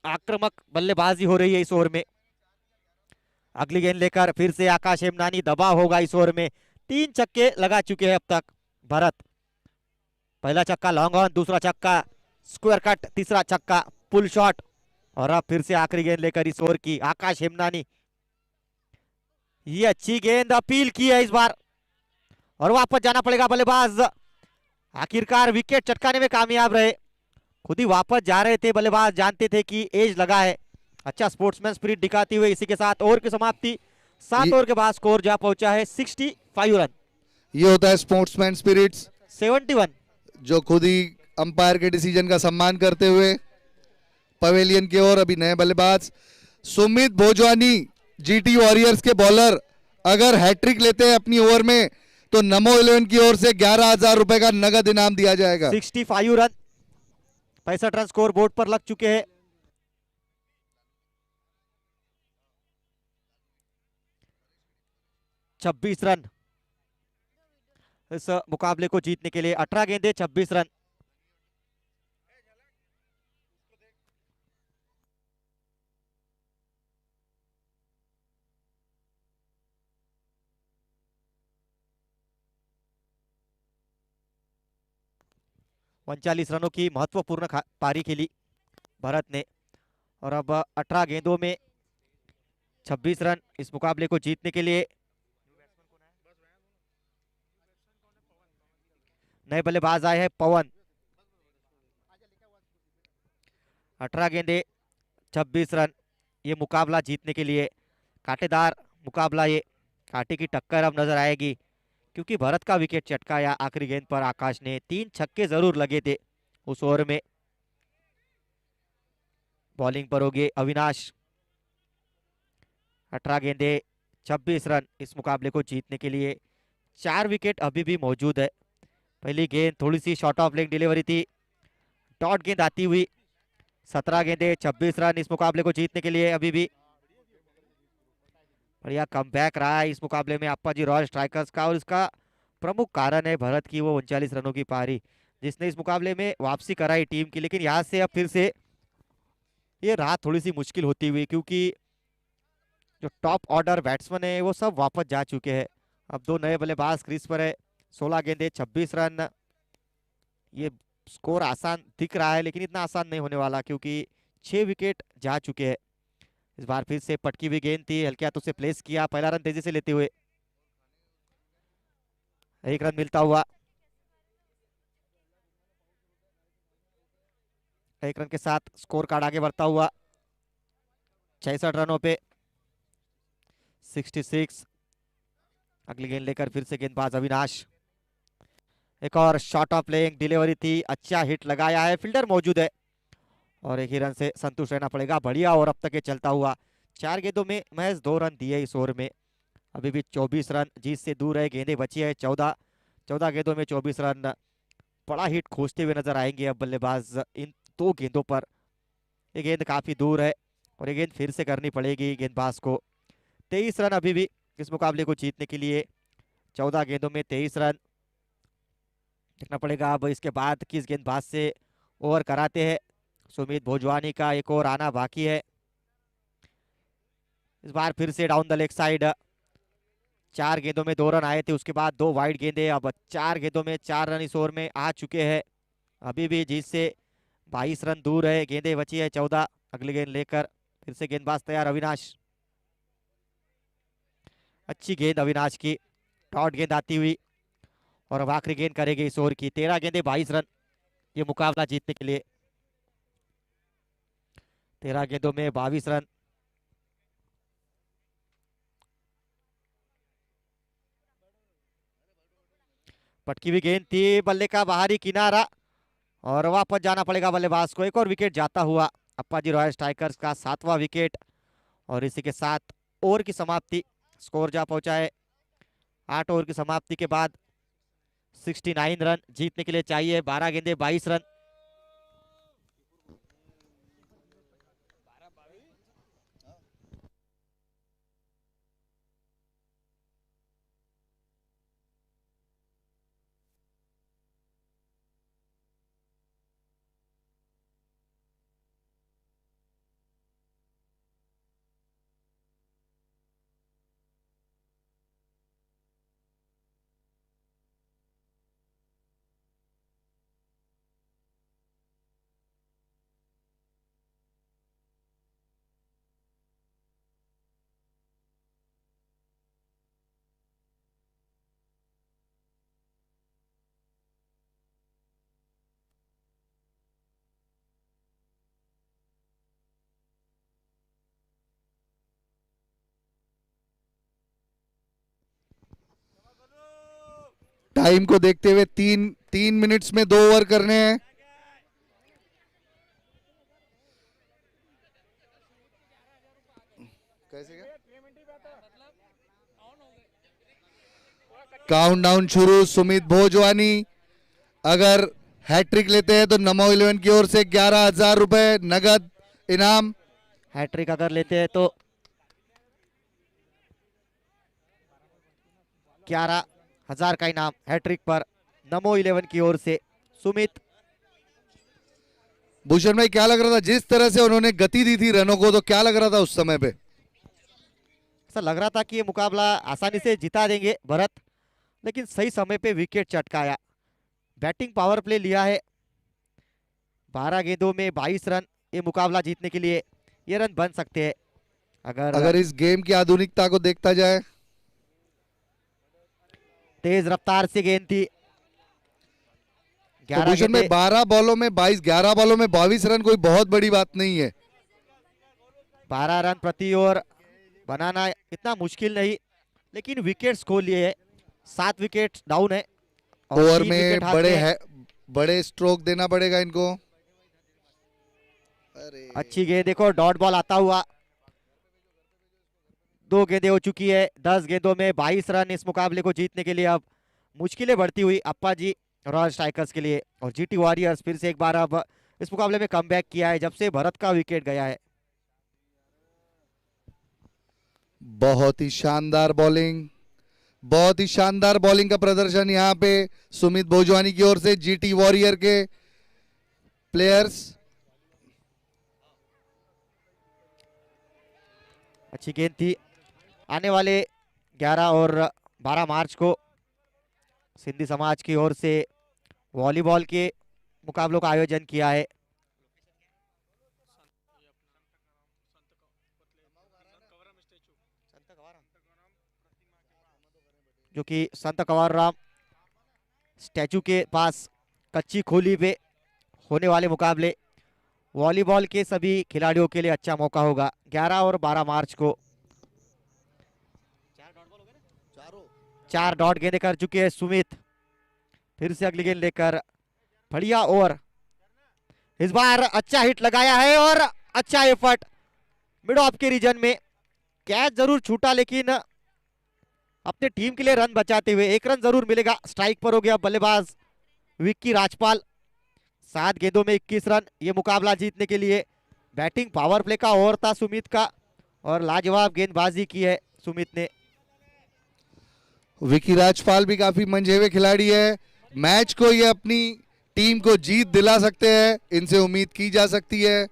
आक्रामक बल्लेबाजी हो रही है इस ओवर में। अगली गेंद लेकर फिर से आकाश हेमनानी, दबाव होगा इस ओवर में। 3 छक्के लगा चुके हैं अब तक भरत। पहला छक्का लॉन्ग ऑन, दूसरा छक्का स्क्वायर कट, तीसरा छक्का पुल शॉट और अब फिर से आखिरी गेंद लेकर इस ओवर की आकाश हेमनानी। ये अच्छी गेंद अपील की है इस बार और वापस जाना पड़ेगा बल्लेबाज। आखिरकार विकेट चटकाने में कामयाब रहे, खुद ही वापस जा रहे थे बल्लेबाज, जानते थे कि एज लगा है। अच्छा स्पोर्ट्समैन स्पिरिट दिखाते हुए इसी के साथ ओवर की समाप्ति। 7 ओवर के बाद स्कोर जा पहुंचा है 65 रन। ये होता है स्पोर्ट्समैन स्पिरिट्स। 71 जो खुद ही अंपायर के डिसीजन का सम्मान करते हुए पवेलियन की ओर अभी नए बल्लेबाज सुमित भोजवानी, जीटी वॉरियर्स के बॉलर, अगर हैट्रिक लेते हैं अपनी ओवर में तो नमो 11 की ओर से 11,000 रुपए का नगद इनाम दिया जाएगा। 65 रन, 65 रन स्कोर बोर्ड पर लग चुके हैं। छब्बीस रन इस मुकाबले को जीतने के लिए। 18 गेंदे 26 रन। उनचालीस रनों की महत्वपूर्ण पारी खेली भरत ने और अब 18 गेंदों में 26 रन इस मुकाबले को जीतने के लिए। नए बल्लेबाज आए हैं पवन। 18 गेंदे 26 रन, ये मुकाबला जीतने के लिए कांटेदार मुकाबला, ये कांटे की टक्कर अब नजर आएगी क्योंकि भरत का विकेट चटकाया आखिरी गेंद पर आकाश ने। 3 छक्के जरूर लगे थे उस ओवर में। बॉलिंग पर होंगे अविनाश। 18 गेंदे 26 रन इस मुकाबले को जीतने के लिए। 4 विकेट अभी भी मौजूद है। पहली गेंद थोड़ी सी शॉर्ट ऑफ लेग डिलीवरी थी, डॉट गेंद आती हुई। 17 गेंदे 26 रन इस मुकाबले को जीतने के लिए। अभी भी बढ़िया कमबैक रहा है इस मुकाबले में अप्पाजी रॉयल स्ट्राइकर्स का और इसका प्रमुख कारण है भरत की वो 39 रनों की पारी जिसने इस मुकाबले में वापसी कराई टीम की। लेकिन यहाँ से अब फिर से ये रात थोड़ी सी मुश्किल होती हुई क्योंकि जो टॉप ऑर्डर बैट्समैन है वो सब वापस जा चुके हैं। अब 2 नए बल्लेबाज क्रीज पर है। 16 गेंदे 26 रन, ये स्कोर आसान दिख रहा है लेकिन इतना आसान नहीं होने वाला क्योंकि 6 विकेट जा चुके हैं। इस बार फिर से पटकी हुई गेंद थी, हल्के हाथों से प्लेस किया, पहला रन तेजी से लेते हुए, एक रन मिलता हुआ, एक रन के साथ स्कोर कार्ड आगे बढ़ता हुआ 66 रनों पे 66। अगली गेंद लेकर फिर से गेंदबाज अविनाश, एक और शॉट ऑफ प्लेइंग डिलीवरी थी, अच्छा हिट लगाया है, फील्डर मौजूद है और एक ही रन से संतुष्ट रहना पड़ेगा। बढ़िया और अब तक ये चलता हुआ, 4 गेंदों में महज 2 रन दिए इस ओवर में, अभी भी 24 रन जीत से दूर है, गेंदें बची है 14 गेंदों में 24 रन। बड़ा हिट खोजते हुए नजर आएंगे अब बल्लेबाज इन 2 गेंदों पर। ये गेंद काफी दूर है और ये गेंद फिर से करनी पड़ेगी गेंदबाज को। 23 रन अभी भी इस मुकाबले को जीतने के लिए, 14 गेंदों में 23 रन। देखना पड़ेगा अब इसके बाद किस गेंदबाज से ओवर कराते हैं। सुमित भोजवानी का एक और आना बाकी है, इस बार फिर से डाउन द लेग साइड। 4 गेंदों में 2 रन आए थे, उसके बाद 2 वाइड गेंदे, अब 4 गेंदों में 4 रन इस ओवर में आ चुके हैं, अभी भी जीत से 22 रन दूर है, गेंदें बची है 14। अगली गेंद लेकर फिर से गेंदबाज तैयार अविनाश, अच्छी गेंद अविनाश की, डॉट गेंद आती हुई और अब आखिरी गेंद करेगी इस ओवर की। 13 गेंदे 22 रन, ये मुकाबला जीतने के लिए 13 गेंदों में 22 रन। पटकी हुई गेंद थी, बल्ले का बाहरी किनारा और वापस जाना पड़ेगा बल्लेबाज को। एक और विकेट जाता हुआ अप्पाजी रॉयल स्ट्राइकर्स का 7वां विकेट और इसी के साथ ओवर की समाप्ति। स्कोर जा पहुंचा है 8 ओवर की समाप्ति के बाद 69 रन, जीतने के लिए चाहिए 12 गेंदे 22 रन। टाइम को देखते हुए 3 मिनट्स में 2 ओवर करने हैं। काउंटडाउन शुरू। सुमित भोजवानी अगर हैट्रिक लेते हैं तो नमो 11 की ओर से 11,000 रुपए नगद इनाम। हैट्रिक अगर लेते हैं तो 11,000 का इनाम हैट्रिक पर नमो 11 की ओर से सुमित। भूषण भाई क्या लग रहा था जिस तरह से उन्होंने गति दी थी रनों को, तो क्या लग रहा था उस समय पे? ऐसा लग रहा था कि ये मुकाबला आसानी से जिता देंगे भरत, लेकिन सही समय पे विकेट चटकाया, बैटिंग पावर प्ले लिया है। 12 गेंदों में 22 रन, ये मुकाबला जीतने के लिए ये रन बन सकते हैं अगर इस गेम की आधुनिकता को देखता जाए। तेज रफ्तार से गेंद थी। तो भूषण में 12 बॉलों में 22, 11 बॉलों में 22 रन कोई बहुत बड़ी बात नहीं है। 12 रन प्रति ओवर बनाना इतना मुश्किल नहीं, लेकिन विकेट्स खो लिए है, 7 विकेट डाउन है। ओवर में बड़े स्ट्रोक देना पड़ेगा इनको। अच्छी गेंद देखो, डॉट बॉल आता हुआ। 2 गेंदें हो चुकी है, 10 गेंदों में 22 रन। इस मुकाबले को जीतने के लिए अब मुश्किलें बढ़ती हुई अप्पाजी रॉयल स्ट्राइकर्स के लिए। और जीटी वॉरियर्स फिर से एक बार अब इस मुकाबले में कमबैक किया है जब से भरत का विकेट गया है। बहुत ही शानदार बॉलिंग, बहुत ही शानदार बॉलिंग का प्रदर्शन यहाँ पे सुमित भोजवानी की ओर से, जीटी वॉरियर के प्लेयर्स। अच्छी गेंद थी। आने वाले 11 और 12 मार्च को सिंधी समाज की ओर से वॉलीबॉल के मुकाबलों का आयोजन किया है। जो कि संत कंवरराम स्टैचू के पास कच्ची खोली पे होने वाले मुकाबले वॉलीबॉल के सभी खिलाड़ियों के लिए अच्छा मौका होगा। 11 और 12 मार्च को 4 डॉट गेंदे कर चुके हैं सुमित। फिर से अगली गेंद लेकर बढ़िया ओवर, इस बार अच्छा हिट लगाया है और अच्छा एफर्ट मिड ऑफ के रीजन में। कैच जरूर छूटा लेकिन अपने टीम के लिए रन बचाते हुए 1 रन जरूर मिलेगा। स्ट्राइक पर हो गया बल्लेबाज विक्की राजपाल। 7 गेंदों में 21 रन। ये मुकाबला जीतने के लिए बैटिंग पावर प्ले का ओवर था सुमित का और लाजवाब गेंदबाजी की है सुमित ने। विकी राजपाल भी काफी मंझे हुए खिलाड़ी है। मैच को ये अपनी टीम को जीत दिला सकते हैं, इनसे उम्मीद की जा सकती है।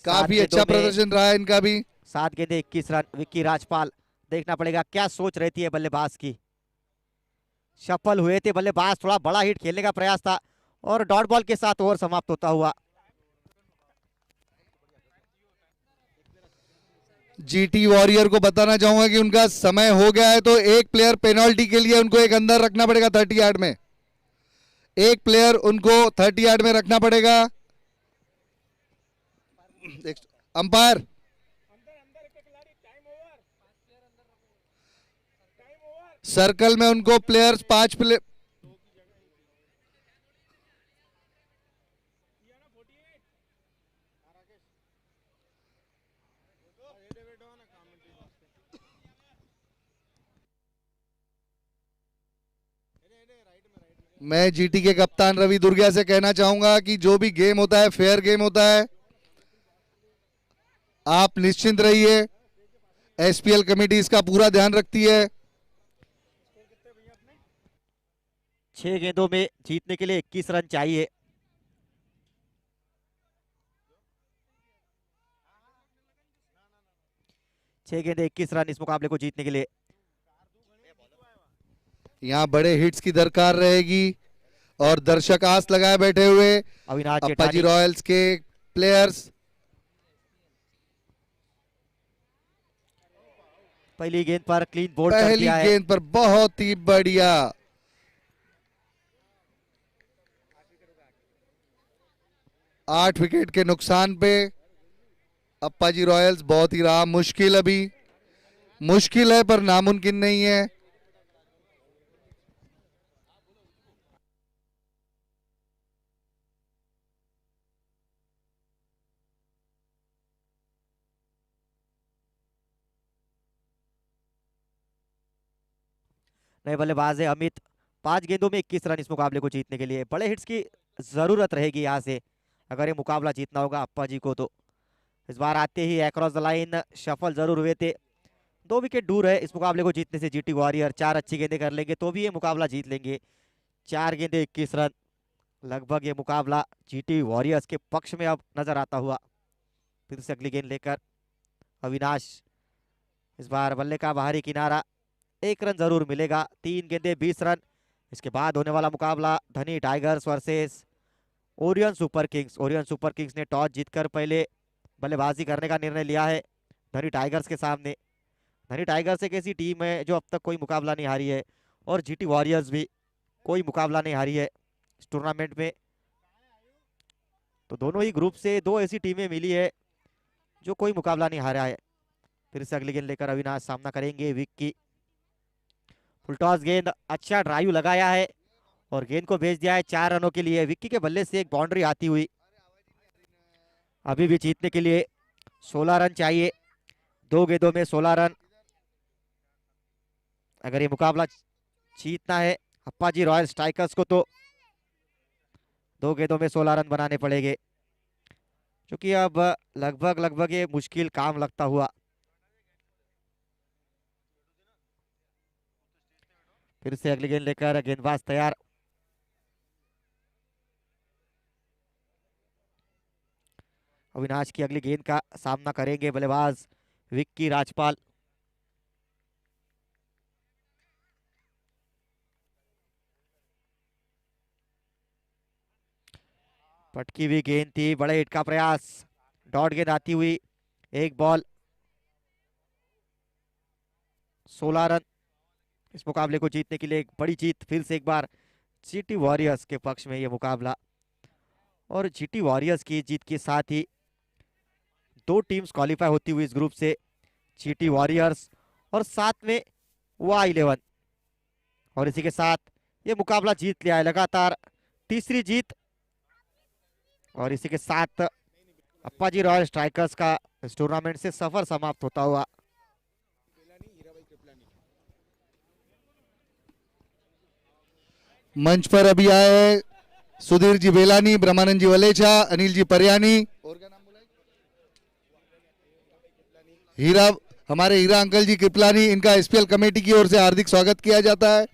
काफी अच्छा प्रदर्शन रहा है इनका भी। 7 गेंदे 21 रन। विक्की राजपाल, देखना पड़ेगा क्या सोच रहती है बल्लेबाज की। सफल हुए थे बल्लेबाज, थोड़ा बड़ा हिट खेलने का प्रयास था और डॉट बॉल के साथ ओवर समाप्त होता हुआ। जीटी वॉरियर को बताना चाहूंगा कि उनका समय हो गया है, तो एक प्लेयर पेनल्टी के लिए उनको एक अंदर रखना पड़ेगा 30 यार्ड में। एक प्लेयर उनको 30 यार्ड में रखना पड़ेगा। अंपायर सर्कल में उनको प्लेयर्स 5 प्लेयर मैं जीटी के कप्तान रवि दुर्गिया से कहना चाहूंगा कि जो भी गेम होता है फेयर गेम होता है। आप निश्चिंत रहिए, एसपीएल कमेटी इसका पूरा ध्यान रखती है। 6 गेंदों में जीतने के लिए 21 रन चाहिए। छह गेंदे 21 रन इस मुकाबले को जीतने के लिए। यहाँ बड़े हिट्स की दरकार रहेगी और दर्शक आस लगाए बैठे हुए अप्पाजी रॉयल्स के प्लेयर्स। पहली गेंद पर क्लीन बोल्ड कर दिया है। पहली गेंद पर बहुत ही बढ़िया। आठ विकेट के नुकसान पे अप्पाजी रॉयल्स। बहुत ही रहा मुश्किल, अभी मुश्किल है पर नामुमकिन नहीं है। नए बल्लेबाज है अमित। 5 गेंदों में 21 रन इस मुकाबले को जीतने के लिए। बड़े हिट्स की जरूरत रहेगी यहाँ से अगर ये मुकाबला जीतना होगा अप्पा जी को। तो इस बार आते ही अक्रॉस द लाइन सफल जरूर हुए थे। 2 विकेट दूर है इस मुकाबले को जीतने से जीटी वॉरियर। 4 अच्छी गेंदें कर लेंगे तो भी ये मुकाबला जीत लेंगे। 4 गेंदे 21 रन, लगभग ये मुकाबला जीटी वॉरियर्स के पक्ष में अब नजर आता हुआ। फिर से अगली गेंद लेकर अविनाश। इस बार बल्ले का बाहरी किनारा, 1 रन जरूर मिलेगा। 3 गेंदे 20 रन। इसके बाद होने वाला मुकाबला धनी tigers versus Orion super Kings. Orion super Kings ने टॉस जीतकर पहले बल्लेबाजी करने का निर्णय लिया है धनी टाइगर्स के सामने। धनी टाइगर्स एक ऐसी टीम है जो अब तक कोई मुकाबला नहीं हारी है और जीटी वॉरियर्स भी कोई मुकाबला नहीं हारी है इस टूर्नामेंट में। तो दोनों ही ग्रुप से 2 ऐसी टीमें मिली है जो कोई मुकाबला नहीं हारा है। फिर से अगली गेंद लेकर अविनाश सामना करेंगे विक्की। फुल टॉस गेंद, अच्छा ड्राइव लगाया है और गेंद को भेज दिया है 4 रनों के लिए। विक्की के बल्ले से एक बाउंड्री आती हुई। अभी भी जीतने के लिए 16 रन चाहिए। 2 गेंदों में 16 रन। अगर ये मुकाबला जीतना है अप्पाजी रॉयल स्ट्राइकर्स को तो 2 गेंदों में 16 रन बनाने पड़ेंगे, क्योंकि अब लगभग ये मुश्किल काम लगता हुआ। फिर से अगली गेंद लेकर गेंदबाज तैयार। अविनाश की अगली गेंद का सामना करेंगे बल्लेबाज विक्की राजपाल। पटकी हुई गेंद थी, बड़े हिट का प्रयास। डॉट गेंद आती हुई, 1 बॉल 16 रन। इस मुकाबले को जीतने के लिए एक बड़ी जीत फिर से एक बार जीटी वॉरियर्स के पक्ष में ये मुकाबला। और जीटी वॉरियर्स की जीत के साथ ही 2 टीम्स क्वालिफाई होती हुई इस ग्रुप से, जीटी वॉरियर्स और साथ में Y11। और इसी के साथ ये मुकाबला जीत लिया है लगातार 3री जीत। और इसी के साथ अप्पाजी रॉयल स्ट्राइकर्स का इस टूर्नामेंट से सफर समाप्त होता हुआ। मंच पर अभी आए सुधीर जी बेलानी, ब्रह्मानंद जी वलेचा, अनिल जी परियानी, हीरा, हमारे हीरा अंकल जी कृपलानी, इनका एसपीएल कमेटी की ओर से हार्दिक स्वागत किया जाता है।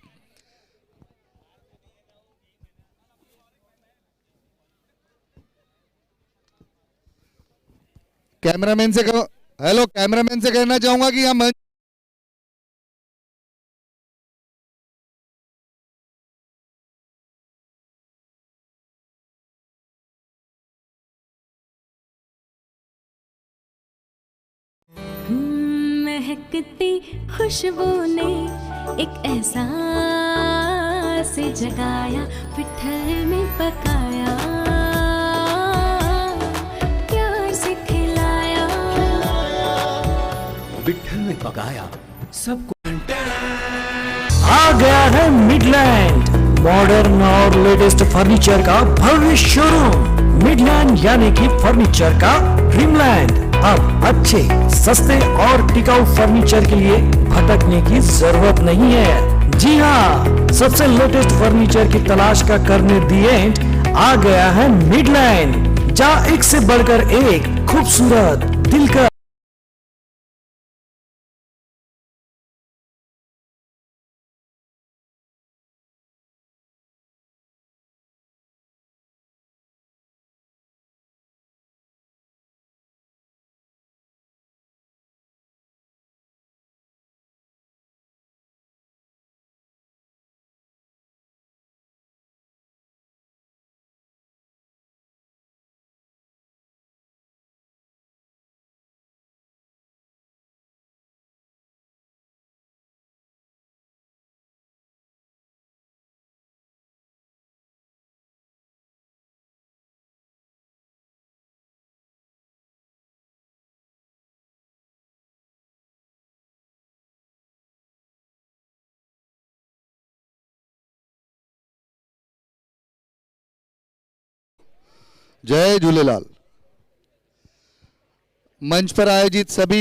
कैमरामैन से हेलो, कैमरामैन से कहना चाहूंगा कि हम महकती खुशबू ने एक एहसास जगाया, पिठर में पकाया, प्यार से खिलाया, पिठर में पकाया सबको। आ गया है मिडलैंड, मॉडर्न और लेटेस्ट फर्नीचर का भव्य शोरूम। मिडलैंड यानी कि फर्नीचर का ड्रीमलैंड। अब अच्छे, सस्ते और टिकाऊ फर्नीचर के लिए भटकने की जरूरत नहीं है। जी हाँ, सबसे लेटेस्ट फर्नीचर की तलाश का करने दी एंड आ गया है मिडलैंड, जहाँ एक से बढ़कर एक खूबसूरत, दिलकश जय झूलेलाल। मंच पर आयोजित सभी